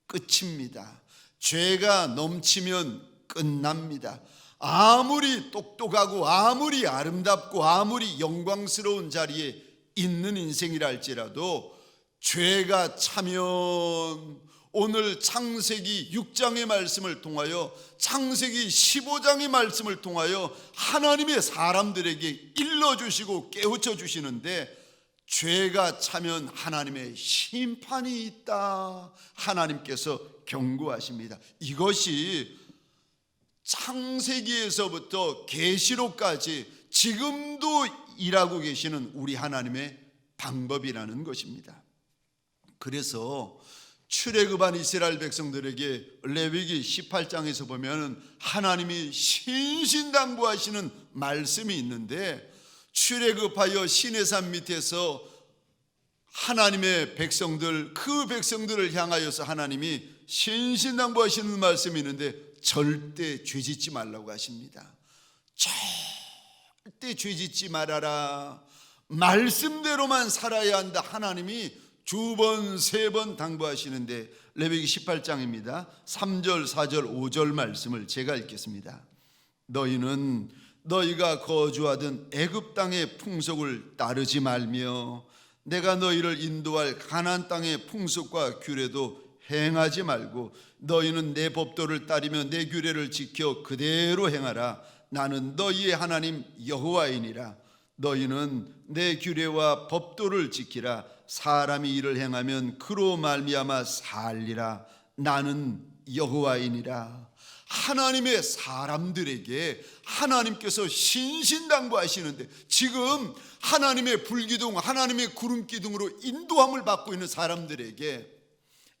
끝입니다. 죄가 넘치면 끝납니다. 아무리 똑똑하고 아무리 아름답고 아무리 영광스러운 자리에 있는 인생이라 할지라도 죄가 차면 오늘 창세기 6장의 말씀을 통하여 창세기 15장의 말씀을 통하여 하나님의 사람들에게 일러주시고 깨우쳐 주시는데, 죄가 차면 하나님의 심판이 있다, 하나님께서 경고하십니다. 이것이 창세기에서부터 계시록까지 지금도 일하고 계시는 우리 하나님의 방법이라는 것입니다. 그래서 출애굽한 이스라엘 백성들에게 레위기 18장에서 보면 하나님이 신신당부하시는 말씀이 있는데, 출애굽하여 시내산 밑에서 하나님의 백성들, 그 백성들을 향하여서 하나님이 신신당부하시는 말씀이 있는데 절대 죄짓지 말라고 하십니다. 절대 죄짓지 말아라, 말씀대로만 살아야 한다, 하나님이 두 번, 세 번 당부하시는데, 레위기 18장입니다. 3절, 4절, 5절 말씀을 제가 읽겠습니다. 너희는 너희가 거주하던 애굽 땅의 풍속을 따르지 말며 내가 너희를 인도할 가나안 땅의 풍속과 규례도 행하지 말고 너희는 내 법도를 따르며 내 규례를 지켜 그대로 행하라. 나는 너희의 하나님 여호와이니라. 너희는 내 규례와 법도를 지키라. 사람이 이를 행하면 그로 말미암아 살리라. 나는 여호와이니라. 하나님의 사람들에게 하나님께서 신신당부하시는데, 지금 하나님의 불기둥, 하나님의 구름기둥으로 인도함을 받고 있는 사람들에게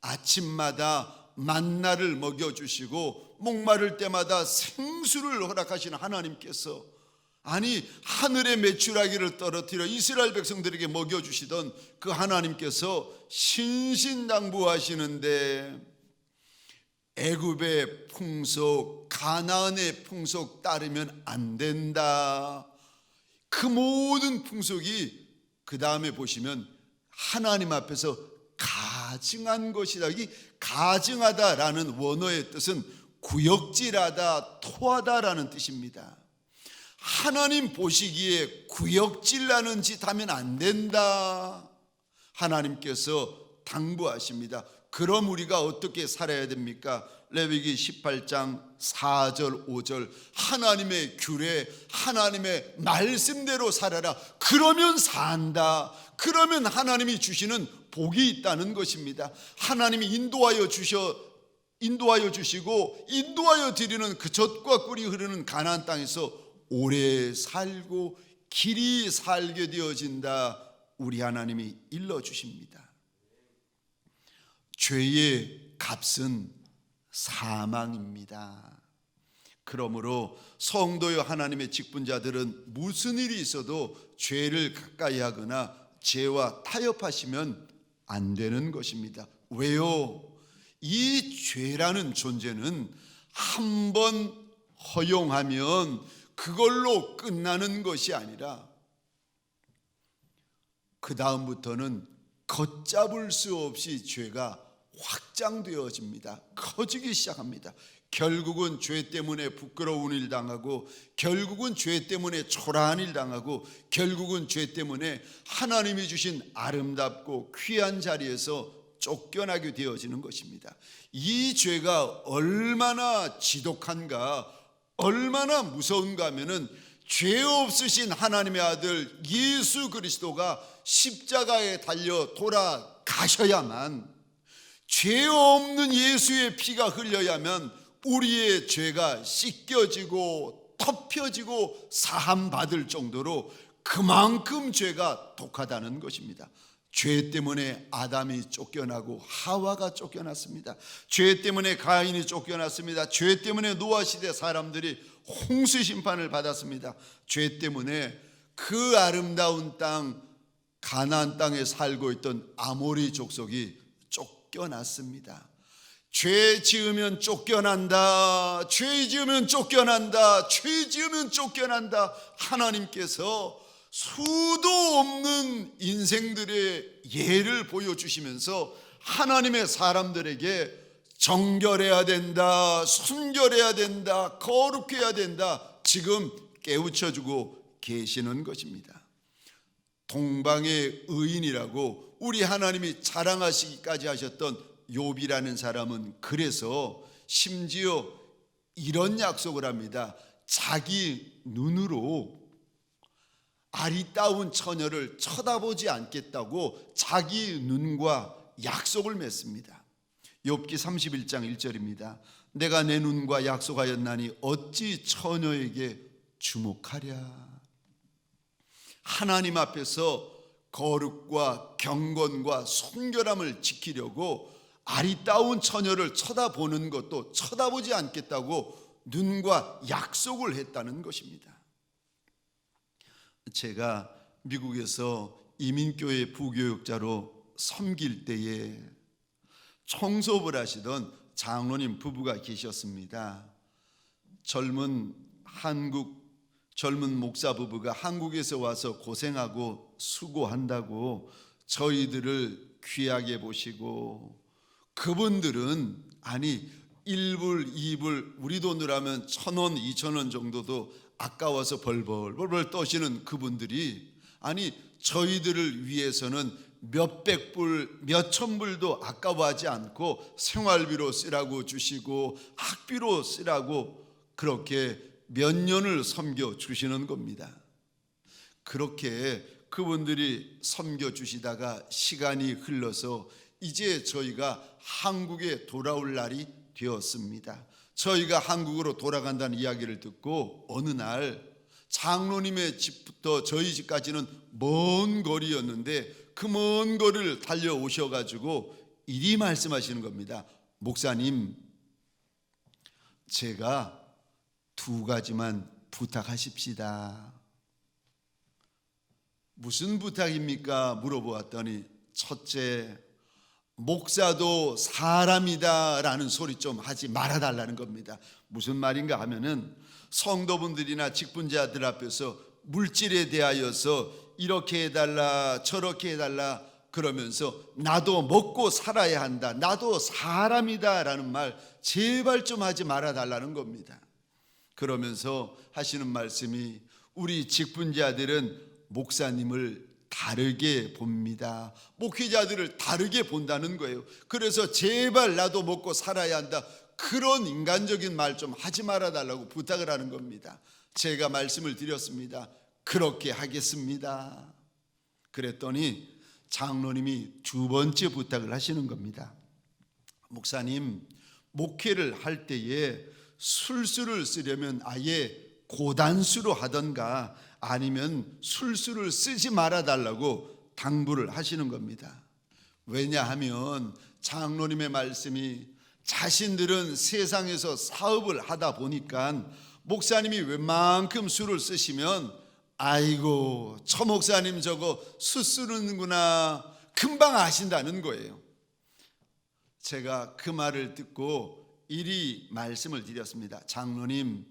아침마다 만나를 먹여주시고 목마를 때마다 생수를 허락하시는 하나님께서, 아니 하늘의 메추라기를 떨어뜨려 이스라엘 백성들에게 먹여주시던 그 하나님께서 신신당부하시는데, 애굽의 풍속, 가나안의 풍속 따르면 안 된다. 그 모든 풍속이 그 다음에 보시면 하나님 앞에서 가증한 것이다. 이 가증하다라는 원어의 뜻은 구역질하다, 토하다라는 뜻입니다. 하나님 보시기에 구역질나는 짓 하면 안 된다, 하나님께서 당부하십니다. 그럼 우리가 어떻게 살아야 됩니까? 레위기 18장 4절 5절 하나님의 규례, 하나님의 말씀대로 살아라. 그러면 산다. 그러면 하나님이 주시는 복이 있다는 것입니다. 하나님이 인도하여 주시고 인도하여 드리는 그 젖과 꿀이 흐르는 가나안 땅에서 오래 살고 길이 살게 되어진다, 우리 하나님이 일러주십니다. 죄의 값은 사망입니다. 그러므로 성도여 하나님의 직분자들은 무슨 일이 있어도 죄를 가까이 하거나 죄와 타협하시면 안 되는 것입니다. 왜요? 이 죄라는 존재는 한 번 허용하면 그걸로 끝나는 것이 아니라 그 다음부터는 걷잡을 수 없이 죄가 확장되어집니다. 커지기 시작합니다. 결국은 죄 때문에 부끄러운 일 당하고, 결국은 죄 때문에 초라한 일 당하고, 결국은 죄 때문에 하나님이 주신 아름답고 귀한 자리에서 쫓겨나게 되어지는 것입니다. 이 죄가 얼마나 지독한가, 얼마나 무서운가 하면은 죄 없으신 하나님의 아들 예수 그리스도가 십자가에 달려 돌아가셔야만, 죄 없는 예수의 피가 흘려야만 우리의 죄가 씻겨지고 덮여지고 사함받을 정도로 그만큼 죄가 독하다는 것입니다. 죄 때문에 아담이 쫓겨나고 하와가 쫓겨났습니다. 죄 때문에 가인이 쫓겨났습니다. 죄 때문에 노아 시대 사람들이 홍수 심판을 받았습니다. 죄 때문에 그 아름다운 땅 가나안 땅에 살고 있던 아모리 족속이 쫓겨났습니다. 죄 지으면 쫓겨난다. 죄 지으면 쫓겨난다. 죄 지으면 쫓겨난다. 하나님께서 수도 없는 인생들의 예를 보여주시면서 하나님의 사람들에게 정결해야 된다, 순결해야 된다, 거룩해야 된다, 지금 깨우쳐주고 계시는 것입니다. 동방의 의인이라고 우리 하나님이 자랑하시기까지 하셨던 욥이라는 사람은 그래서 심지어 이런 약속을 합니다. 자기 눈으로 아리따운 처녀를 쳐다보지 않겠다고 자기 눈과 약속을 맺습니다. 욥기 31장 1절입니다. 내가 내 눈과 약속하였나니 어찌 처녀에게 주목하랴. 하나님 앞에서 거룩과 경건과 순결함을 지키려고 아리따운 처녀를 쳐다보는 것도 쳐다보지 않겠다고 눈과 약속을 했다는 것입니다. 제가 미국에서 이민교회 부교육자로 섬길 때에 총수업을 하시던 장로님 부부가 계셨습니다. 젊은 목사 부부가 한국에서 와서 고생하고 수고한다고 저희들을 귀하게 보시고, 그분들은 1불, 2불, 우리 돈으로 하면 1,000원, 2,000원 정도도 아까워서 벌벌 떠시는 그분들이 저희들을 위해서는 몇백 불, 몇천 불도 아까워하지 않고 생활비로 쓰라고 주시고 학비로 쓰라고 그렇게 몇 년을 섬겨 주시는 겁니다. 그렇게 그분들이 섬겨 주시다가 시간이 흘러서 이제 저희가 한국에 돌아올 날이 되었습니다. 저희가 한국으로 돌아간다는 이야기를 듣고 어느 날 장로님의 집부터 저희 집까지는 먼 거리였는데 그 먼 거리를 달려오셔가지고 이리 말씀하시는 겁니다. 목사님, 제가 2가지만 부탁하십시다. 무슨 부탁입니까? 물어보았더니 첫째, 목사도 사람이다 라는 소리 좀 하지 말아달라는 겁니다. 무슨 말인가 하면은 성도분들이나 직분자들 앞에서 물질에 대하여서 이렇게 해달라 저렇게 해달라 그러면서 나도 먹고 살아야 한다, 나도 사람이다 라는 말 제발 좀 하지 말아달라는 겁니다. 그러면서 하시는 말씀이 우리 직분자들은 목사님을 다르게 봅니다. 목회자들을 다르게 본다는 거예요. 그래서 제발 나도 먹고 살아야 한다, 그런 인간적인 말 좀 하지 말아달라고 부탁을 하는 겁니다. 제가 말씀을 드렸습니다. 그렇게 하겠습니다. 그랬더니 장로님이 2번째 부탁을 하시는 겁니다. 목사님, 목회를 할 때에 술수를 쓰려면 아예 고단수로 하던가 아니면 술수를 쓰지 말아달라고 당부를 하시는 겁니다. 왜냐하면 장로님의 말씀이 자신들은 세상에서 사업을 하다 보니까 목사님이 웬만큼 술을 쓰시면 아이고 저 목사님 저거 술 쓰는구나 금방 아신다는 거예요. 제가 그 말을 듣고 이리 말씀을 드렸습니다. 장로님,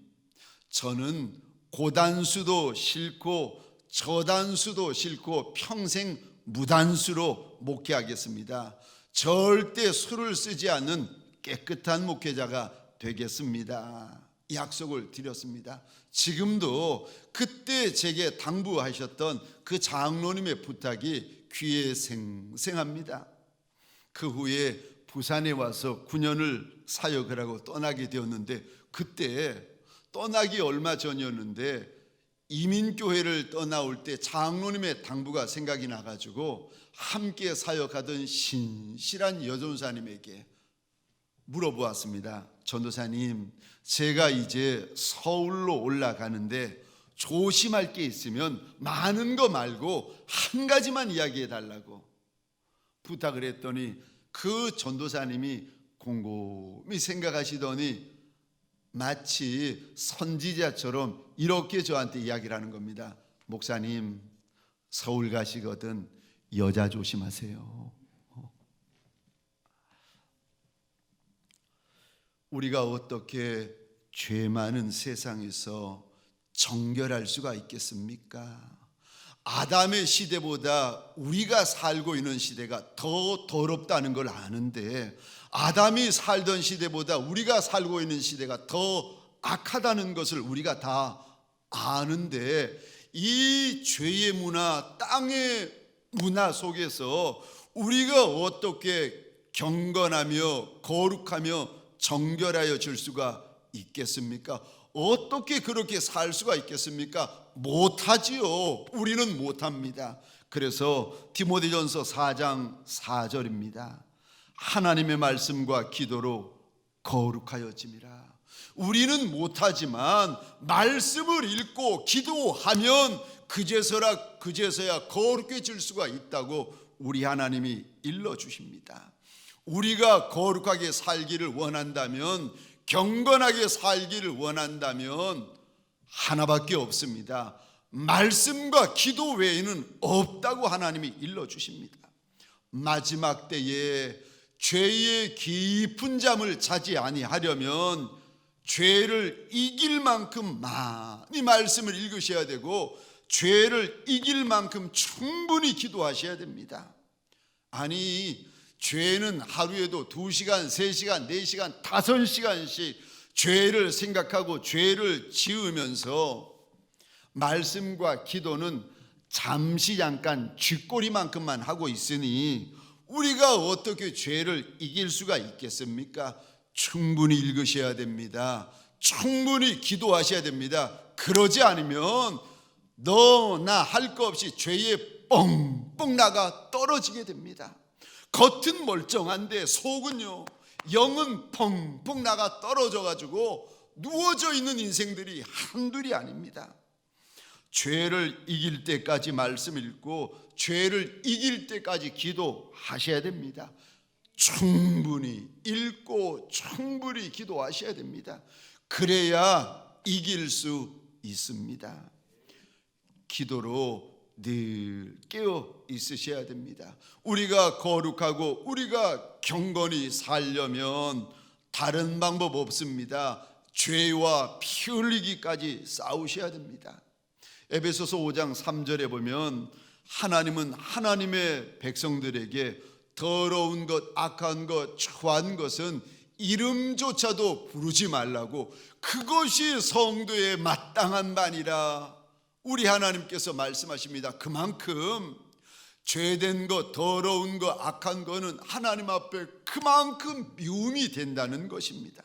저는 고단수도 싫고 저단수도 싫고 평생 무단수로 목회하겠습니다. 절대 술을 쓰지 않는 깨끗한 목회자가 되겠습니다. 약속을 드렸습니다. 지금도 그때 제게 당부하셨던 그 장로님의 부탁이 귀에 생생합니다. 그 후에 부산에 와서 9년을 사역을 하고 떠나게 되었는데, 그때 떠나기 얼마 전이었는데 이민교회를 떠나올 때 장로님의 당부가 생각이 나가지고 함께 사역하던 신실한 여전사님에게 물어보았습니다. 전도사님, 제가 이제 서울로 올라가는데 조심할 게 있으면 많은 거 말고 한 가지만 이야기해 달라고 부탁을 했더니 그 전도사님이 곰곰이 생각하시더니 마치 선지자처럼 이렇게 저한테 이야기를 하는 겁니다. 목사님, 서울 가시거든 여자 조심하세요. 우리가 어떻게 죄 많은 세상에서 정결할 수가 있겠습니까? 아담의 시대보다 우리가 살고 있는 시대가 더 더럽다는 걸 아는데, 아담이 살던 시대보다 우리가 살고 있는 시대가 더 악하다는 것을 우리가 다 아는데, 이 죄의 문화, 땅의 문화 속에서 우리가 어떻게 경건하며 거룩하며 정결하여 질 수가 있겠습니까? 어떻게 그렇게 살 수가 있겠습니까? 못하지요. 우리는 못합니다. 그래서 디모데전서 4장 4절입니다. 하나님의 말씀과 기도로 거룩하여짐이라. 우리는 못하지만 말씀을 읽고 기도하면 그제서야 거룩해질 수가 있다고 우리 하나님이 일러주십니다. 우리가 거룩하게 살기를 원한다면, 경건하게 살기를 원한다면 하나밖에 없습니다. 말씀과 기도 외에는 없다고 하나님이 일러주십니다. 마지막 때에 죄의 깊은 잠을 자지 아니하려면 죄를 이길 만큼 많이 말씀을 읽으셔야 되고, 죄를 이길 만큼 충분히 기도하셔야 됩니다. 아니, 죄는 하루에도 2시간, 3시간, 4시간, 5시간씩 죄를 생각하고 죄를 지으면서 말씀과 기도는 잠시 잠깐 쥐꼬리만큼만 하고 있으니 우리가 어떻게 죄를 이길 수가 있겠습니까? 충분히 읽으셔야 됩니다. 충분히 기도하셔야 됩니다. 그러지 않으면 너나 할 거 없이 죄에 뻥뻥 나가 떨어지게 됩니다. 겉은 멀쩡한데 속은요, 영은 펑펑 나가 떨어져 가지고 누워져 있는 인생들이 한둘이 아닙니다. 죄를 이길 때까지 말씀 읽고 죄를 이길 때까지 기도하셔야 됩니다. 충분히 읽고 충분히 기도하셔야 됩니다. 그래야 이길 수 있습니다. 기도로 늘 깨어 있으셔야 됩니다. 우리가 거룩하고 우리가 경건히 살려면 다른 방법 없습니다. 죄와 피 흘리기까지 싸우셔야 됩니다. 에베소서 5장 3절에 보면 하나님은 하나님의 백성들에게 더러운 것, 악한 것, 추한 것은 이름조차도 부르지 말라고, 그것이 성도의 마땅한 바니라 우리 하나님께서 말씀하십니다. 그만큼 죄된 것, 더러운 것, 악한 것은 하나님 앞에 그만큼 미움이 된다는 것입니다.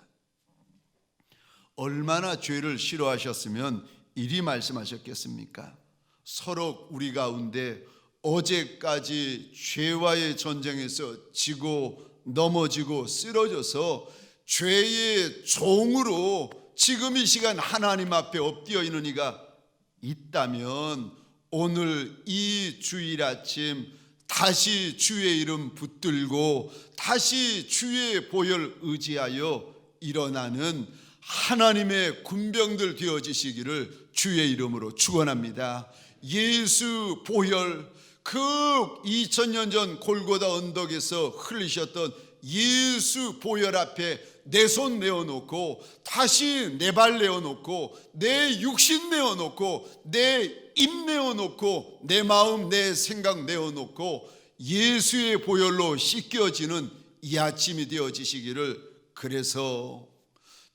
얼마나 죄를 싫어하셨으면 이리 말씀하셨겠습니까? 서로 우리 가운데 어제까지 죄와의 전쟁에서 지고 넘어지고 쓰러져서 죄의 종으로 지금 이 시간 하나님 앞에 엎드려 있는 이가 있다면 오늘 이 주일 아침 다시 주의 이름 붙들고 다시 주의 보혈 의지하여 일어나는 하나님의 군병들 되어지시기를 주의 이름으로 축원합니다. 예수 보혈, 그 2000년 전 골고다 언덕에서 흘리셨던 예수 보혈 앞에 내 손 내어놓고 다시 내 발 내어놓고 내 육신 내어놓고 내 입 내어놓고 내 마음 내 생각 내어놓고 예수의 보혈로 씻겨지는 이 아침이 되어지시기를, 그래서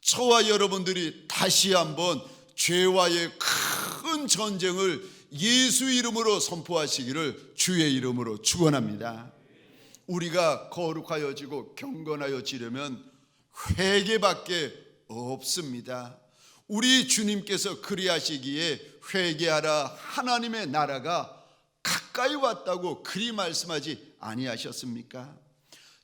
저와 여러분들이 다시 한번 죄와의 큰 전쟁을 예수 이름으로 선포하시기를 주의 이름으로 축원합니다. 우리가 거룩하여지고 경건하여지려면 회개밖에 없습니다. 우리 주님께서 그리하시기에 회개하라, 하나님의 나라가 가까이 왔다고 그리 말씀하지 아니하셨습니까?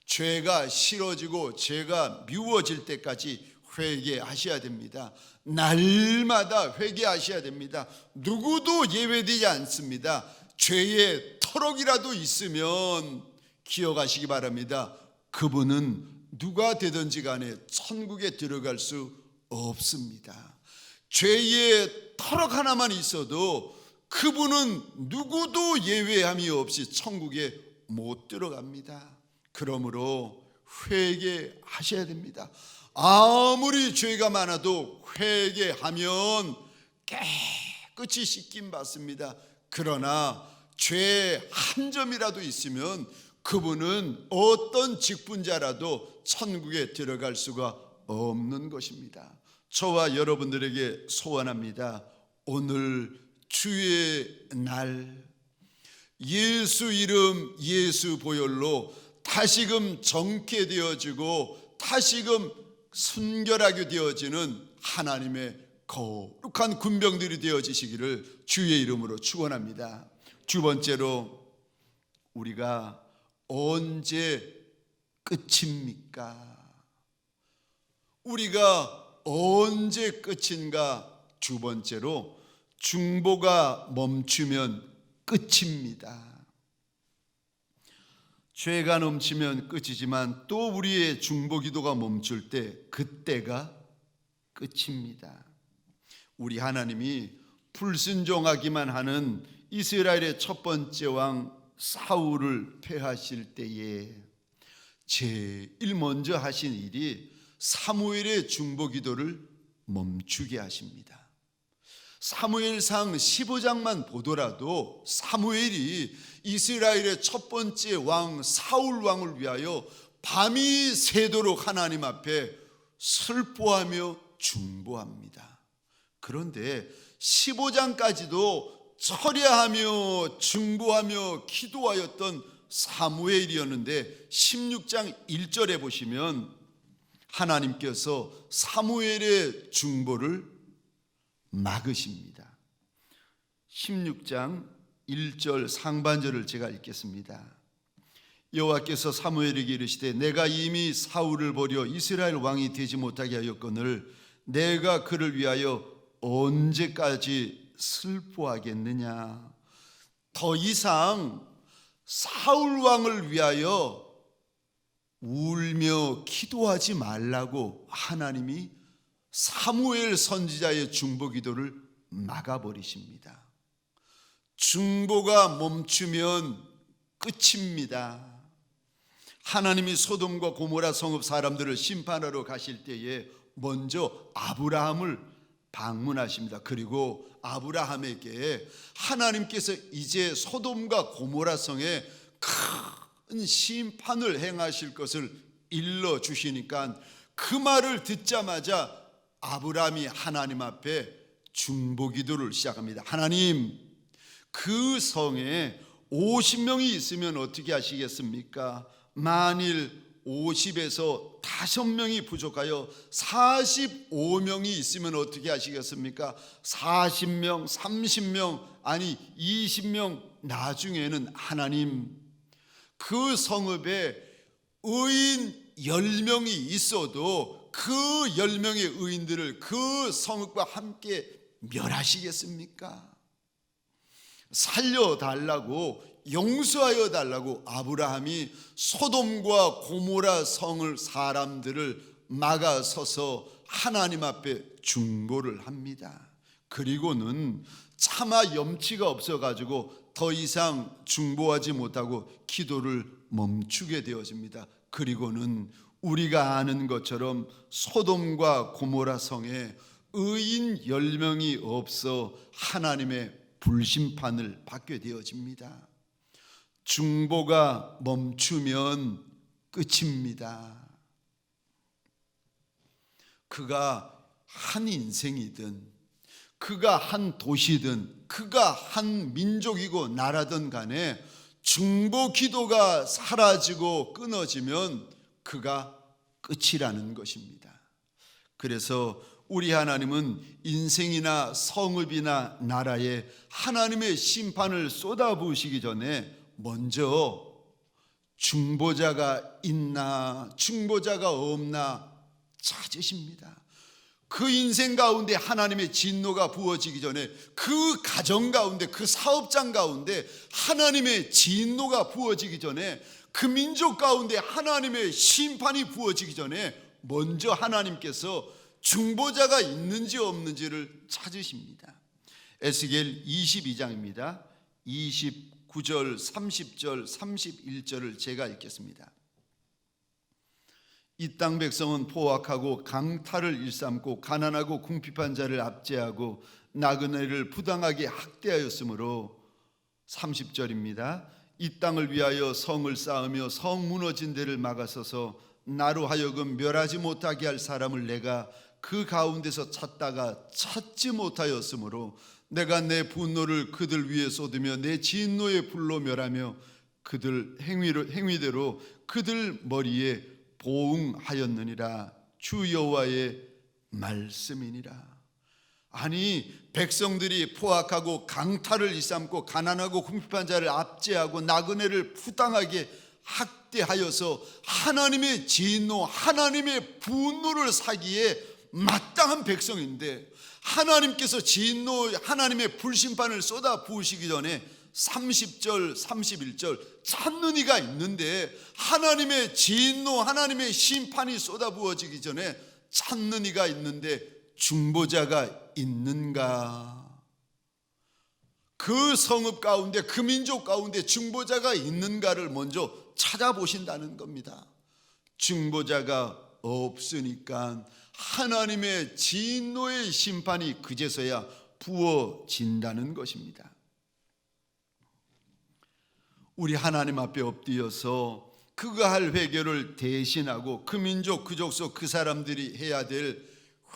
죄가 싫어지고 죄가 미워질 때까지 회개하셔야 됩니다. 날마다 회개하셔야 됩니다. 누구도 예외되지 않습니다. 죄의 터럭이라도 있으면 기억하시기 바랍니다. 그분은 누가 되든지 간에 천국에 들어갈 수 없습니다. 죄의 터럭 하나만 있어도 그분은 누구도 예외함이 없이 천국에 못 들어갑니다. 그러므로 회개하셔야 됩니다. 아무리 죄가 많아도 회개하면 깨끗이 씻김 받습니다. 그러나 죄 한 점이라도 있으면 그분은 어떤 직분자라도 천국에 들어갈 수가 없는 것입니다. 저와 여러분들에게 소원합니다. 오늘 주의 날 예수 이름 예수 보혈로 다시금 정케 되어지고 다시금 순결하게 되어지는 하나님의 거룩한 군병들이 되어지시기를 주의 이름으로 축원합니다. 두 번째로, 우리가 언제 끝입니까? 우리가 언제 끝인가? 두 번째로, 중보가 멈추면 끝입니다. 죄가 넘치면 끝이지만 또 우리의 중보 기도가 멈출 때 그때가 끝입니다. 우리 하나님이 불순종하기만 하는 이스라엘의 첫 번째 왕 사울을 폐하실 때에 제일 먼저 하신 일이 사무엘의 중보 기도를 멈추게 하십니다. 사무엘상 15장만 보더라도 사무엘이 이스라엘의 첫 번째 왕 사울 왕을 위하여 밤이 새도록 하나님 앞에 슬퍼하며 중보합니다. 그런데 15장까지도 철야하며 중보하며 기도하였던 사무엘이었는데 16장 1절에 보시면 하나님께서 사무엘의 중보를 막으십니다. 16장 1절 상반절을 제가 읽겠습니다. 여호와께서 사무엘에게 이르시되 내가 이미 사울을 버려 이스라엘 왕이 되지 못하게 하였거늘 내가 그를 위하여 언제까지 슬퍼하겠느냐. 더 이상 사울 왕을 위하여 울며 기도하지 말라고 하나님이 사무엘 선지자의 중보 기도를 막아버리십니다. 중보가 멈추면 끝입니다. 하나님이 소돔과 고모라 성읍 사람들을 심판하러 가실 때에 먼저 아브라함을 방문하십니다. 그리고 아브라함에게 하나님께서 이제 소돔과 고모라 성에 큰 심판을 행하실 것을 일러주시니까 그 말을 듣자마자 아브라함이 하나님 앞에 중보 기도를 시작합니다. 하나님, 그 성에 50명이 있으면 어떻게 하시겠습니까? 만일 50에서 5명이 부족하여 45명이 있으면 어떻게 하시겠습니까? 40명, 30명, 아니 20명, 나중에는 하나님, 그 성읍에 의인 10명이 있어도 그 10명의 의인들을 그 성읍과 함께 멸하시겠습니까? 살려달라고, 용서하여 달라고 아브라함이 소돔과 고모라 성을 사람들을 막아서서 하나님 앞에 중보를 합니다. 그리고는 차마 염치가 없어가지고 더 이상 중보하지 못하고 기도를 멈추게 되어집니다. 그리고는 우리가 아는 것처럼 소돔과 고모라 성에 의인 10명이 없어 하나님의 불심판을 받게 되어집니다. 중보가 멈추면 끝입니다. 그가 한 인생이든 그가 한 도시든 그가 한 민족이고 나라든 간에 중보 기도가 사라지고 끊어지면 그가 끝이라는 것입니다. 그래서 우리 하나님은 인생이나 성읍이나 나라에 하나님의 심판을 쏟아부으시기 전에 먼저 중보자가 있나 중보자가 없나 찾으십니다. 그 인생 가운데 하나님의 진노가 부어지기 전에, 그 가정 가운데, 그 사업장 가운데 하나님의 진노가 부어지기 전에, 그 민족 가운데 하나님의 심판이 부어지기 전에 먼저 하나님께서 중보자가 있는지 없는지를 찾으십니다. 에스겔 22장입니다. 29절, 30절, 31절을 제가 읽겠습니다. 이 땅 백성은 포악하고 강탈을 일삼고 가난하고 궁핍한 자를 압제하고 나그네를 부당하게 학대하였으므로 30절입니다. 이 땅을 위하여 성을 쌓으며 성 무너진 데를 막아서서 나로 하여금 멸하지 못하게 할 사람을 내가 그 가운데서 찾다가 찾지 못하였으므로 내가 내 분노를 그들 위에 쏟으며 내 진노의 불로 멸하며 그들 행위대로 그들 머리에 보응하였느니라. 주 여호와의 말씀이니라. 아니, 백성들이 포악하고 강탈을 일삼고 가난하고 궁핍한 자를 압제하고 나그네를 부당하게 학대하여서 하나님의 진노, 하나님의 분노를 사기에 마땅한 백성인데, 하나님께서 진노, 하나님의 불심판을 쏟아 부으시기 전에 30절, 31절 찾는 이가 있는데, 하나님의 진노, 하나님의 심판이 쏟아 부어지기 전에 찾는 이가 있는데 중보자가 있는가? 그 성읍 가운데, 그 민족 가운데 중보자가 있는가를 먼저 찾아보신다는 겁니다. 중보자가 없으니까 하나님의 진노의 심판이 그제서야 부어진다는 것입니다. 우리 하나님 앞에 엎드려서 그가 할 회개를 대신하고 그 민족, 그 족속, 그 사람들이 해야 될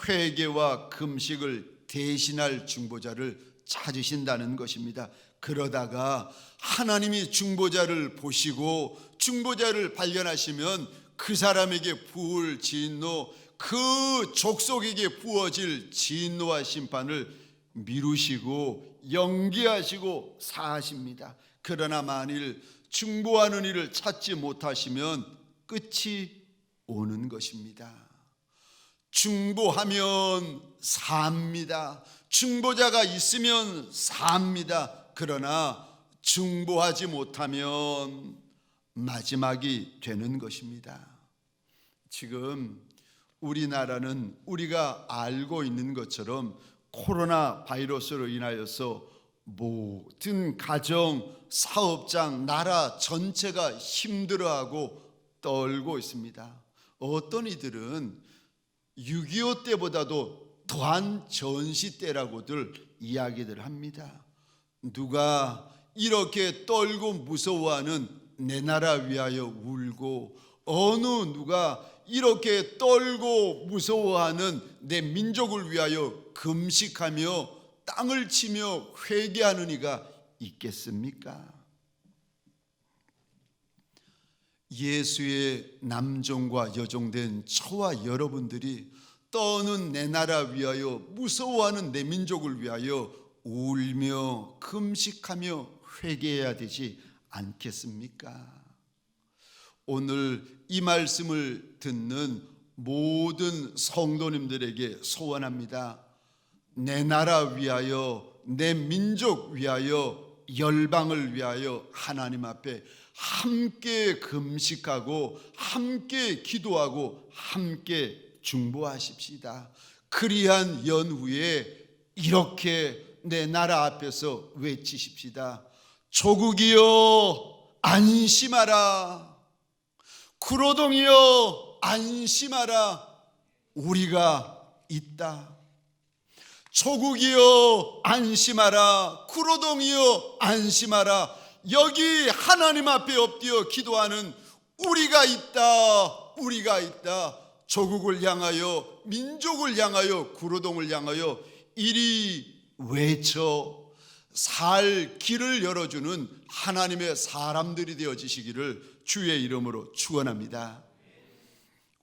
회개와 금식을 대신할 중보자를 찾으신다는 것입니다. 그러다가 하나님이 중보자를 보시고 중보자를 발견하시면 그 사람에게 부을 진노, 그 족속에게 부어질 진노와 심판을 미루시고 연기하시고 사하십니다. 그러나 만일 중보하는 일을 찾지 못하시면 끝이 오는 것입니다. 중보하면 삽니다. 중보자가 있으면 삽니다. 그러나 중보하지 못하면 마지막이 되는 것입니다. 지금 우리나라는 우리가 알고 있는 것처럼 코로나 바이러스로 인하여서 모든 가정, 사업장, 나라 전체가 힘들어하고 떨고 있습니다. 어떤 이들은 6.25 때보다도 더한 전시 때라고들 이야기들 합니다. 누가 이렇게 떨고 무서워하는 내 나라 위하여 울고, 어느 누가 이렇게 떨고 무서워하는 내 민족을 위하여 금식하며 땅을 치며 회개하는 이가 있겠습니까? 예수의 남종과 여종된 저와 여러분들이 떠는 내 나라 위하여, 무서워하는 내 민족을 위하여 울며 금식하며 회개해야 되지 않겠습니까? 오늘 이 말씀을 듣는 모든 성도님들에게 소원합니다. 내 나라 위하여, 내 민족 위하여, 열방을 위하여 하나님 앞에 함께 금식하고 함께 기도하고 함께 중보하십시다. 그리한 연후에 이렇게 내 나라 앞에서 외치십시다. 조국이여 안심하라. 구로동이여 안심하라. 우리가 있다. 조국이여 안심하라. 구로동이여 안심하라. 여기 하나님 앞에 엎드려 기도하는 우리가 있다. 우리가 있다. 조국을 향하여, 민족을 향하여, 구로동을 향하여 이리 외쳐 살 길을 열어주는 하나님의 사람들이 되어지시기를 주의 이름으로 축원합니다.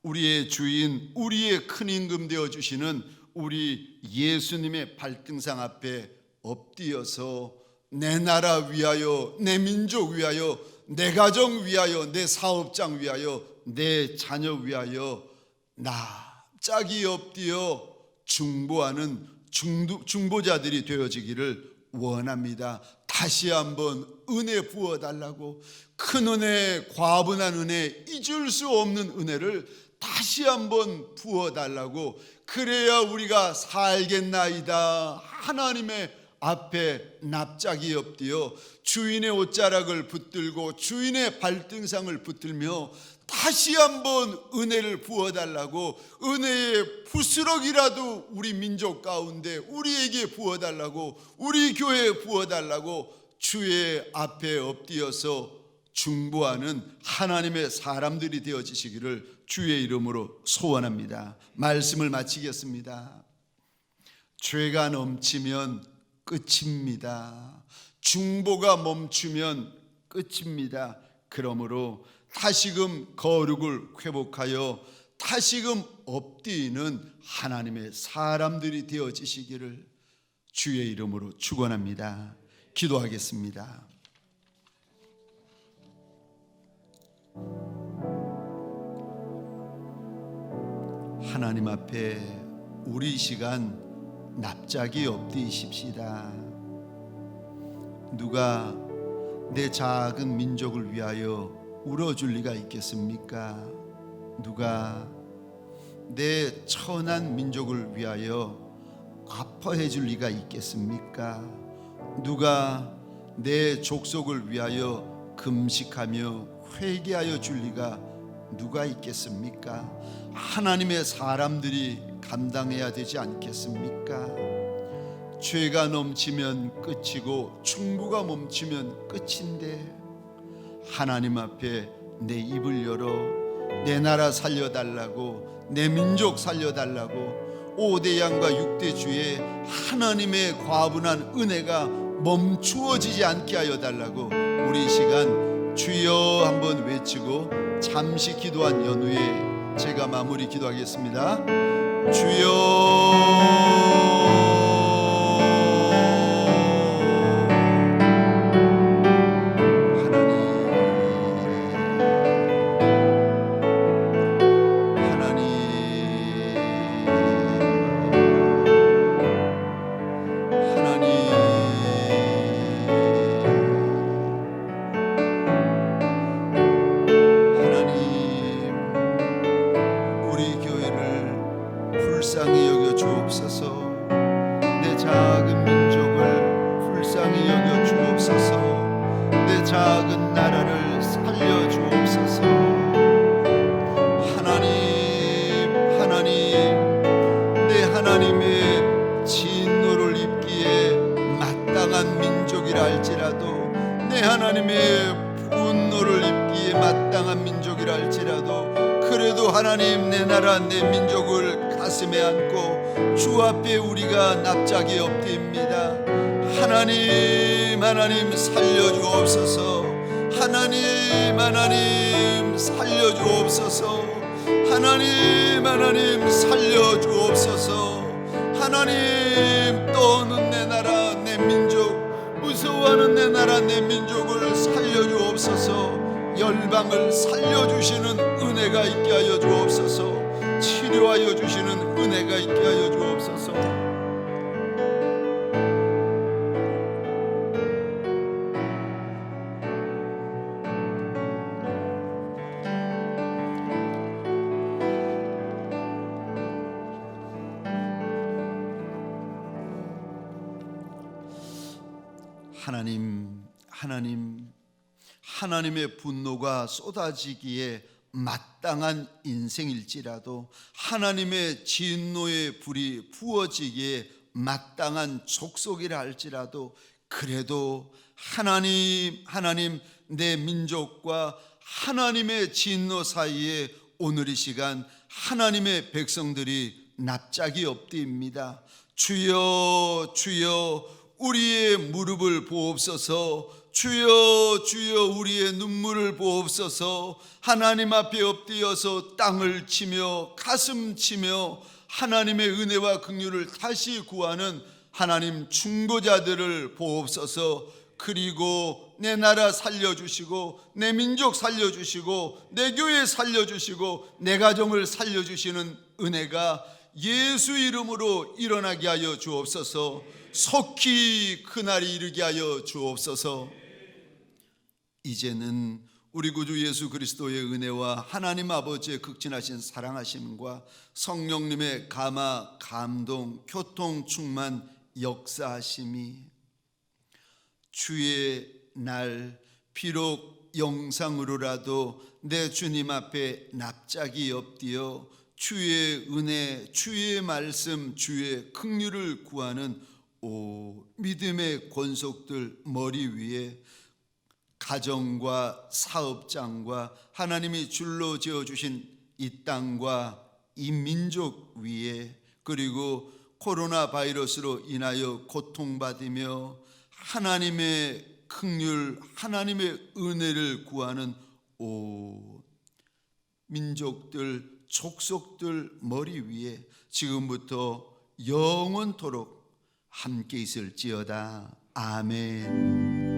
우리의 주인, 우리의 큰 임금 되어주시는 우리 예수님의 발등상 앞에 엎드려서 내 나라 위하여, 내 민족 위하여, 내 가정 위하여, 내 사업장 위하여, 내 자녀 위하여 납작이 엎드려 중보하는 중보자들이 되어지기를 원합니다. 다시 한번 은혜 부어달라고, 큰 은혜, 과분한 은혜, 잊을 수 없는 은혜를 다시 한번 부어달라고, 그래야 우리가 살겠나이다. 하나님의 앞에 납작이 엎드려 주인의 옷자락을 붙들고 주인의 발등상을 붙들며 다시 한번 은혜를 부어달라고, 은혜의 부스럭이라도 우리 민족 가운데 우리에게 부어달라고, 우리 교회에 부어달라고 주의 앞에 엎드려서 중보하는 하나님의 사람들이 되어지시기를 주의 이름으로 소원합니다. 말씀을 마치겠습니다. 죄가 넘치면 끝입니다. 중보가 멈추면 끝입니다. 그러므로 다시금 거룩을 회복하여 다시금 엎드리는 하나님의 사람들이 되어지시기를 주의 이름으로 축원합니다. 기도하겠습니다. 하나님 앞에 우리 시간 납작이 엎드리십시다. 누가 내 작은 민족을 위하여 울어줄 리가 있겠습니까? 누가 내 천한 민족을 위하여 아파해 줄 리가 있겠습니까? 누가 내 족속을 위하여 금식하며 회개하여 줄 리가 누가 있겠습니까? 하나님의 사람들이 감당해야 되지 않겠습니까? 죄가 넘치면 끝이고 충고가 멈추면 끝인데 하나님 앞에 내 입을 열어 내 나라 살려달라고, 내 민족 살려달라고 5대 양과 6대 주의 하나님의 과분한 은혜가 멈추어지지 않게 하여 달라고 우리 이 시간 주여 한번 외치고 잠시 기도한 연후에 제가 마무리 기도하겠습니다. 주여 불쌍히 여겨 주옵소서. 내 작은 민족을 불쌍히 여겨 주옵소서. 내 작은 나라를 살려 주옵소서. 하나님, 내 하나님의 진노를 입기에 마땅한 민족이라 할지라도, 내 하나님의 분노를 입기에 마땅한 민족이라 할지라도, 그래도 하나님 내 나라 내 민족을 가슴에 안고 주 앞에 우리가 납작이 엎드립니다. 하나님 살려주옵소서. 하나님 살려주옵소서. 하나님 살려주옵소서. 하나님 떠오는 내 나라 내 민족, 무서워하는 내 나라 내 민족을 살려주옵소서. 열방을 살려주시는 은혜가 있게 하여 주옵소서. 치료하여 주시는 은혜가 있게 하여 주옵소서. 하나님의 분노가 쏟아지기에 마땅한 인생일지라도, 하나님의 진노의 불이 부어지기에 마땅한 족속이라 할지라도, 그래도 하나님 내 민족과 하나님의 진노 사이에 오늘 이 시간 하나님의 백성들이 납작이 엎드립니다. 주여 우리의 무릎을 보옵소서. 주여 우리의 눈물을 보옵소서. 하나님 앞에 엎드려서 땅을 치며 가슴 치며 하나님의 은혜와 긍휼을 다시 구하는 하나님 충고자들을 보옵소서. 그리고 내 나라 살려주시고, 내 민족 살려주시고, 내 교회 살려주시고, 내 가정을 살려주시는 은혜가 예수 이름으로 일어나게 하여 주옵소서. 속히 그날이 이르게 하여 주옵소서. 이제는 우리 구주 예수 그리스도의 은혜와 하나님 아버지의 극진하신 사랑하심과 성령님의 감화, 감동, 교통, 충만, 역사하심이 주의 날 비록 영상으로라도 내 주님 앞에 납작이 엎드려 주의 은혜, 주의 말씀, 주의 긍휼을 구하는 믿음의 권속들 머리 위에 가정과 사업장과 하나님이 줄로 지어주신 이 땅과 이 민족 위에, 그리고 코로나 바이러스로 인하여 고통받으며 하나님의 긍휼 하나님의 은혜를 구하는 온 민족들 족속들 머리 위에 지금부터 영원토록 함께 있을지어다. 아멘.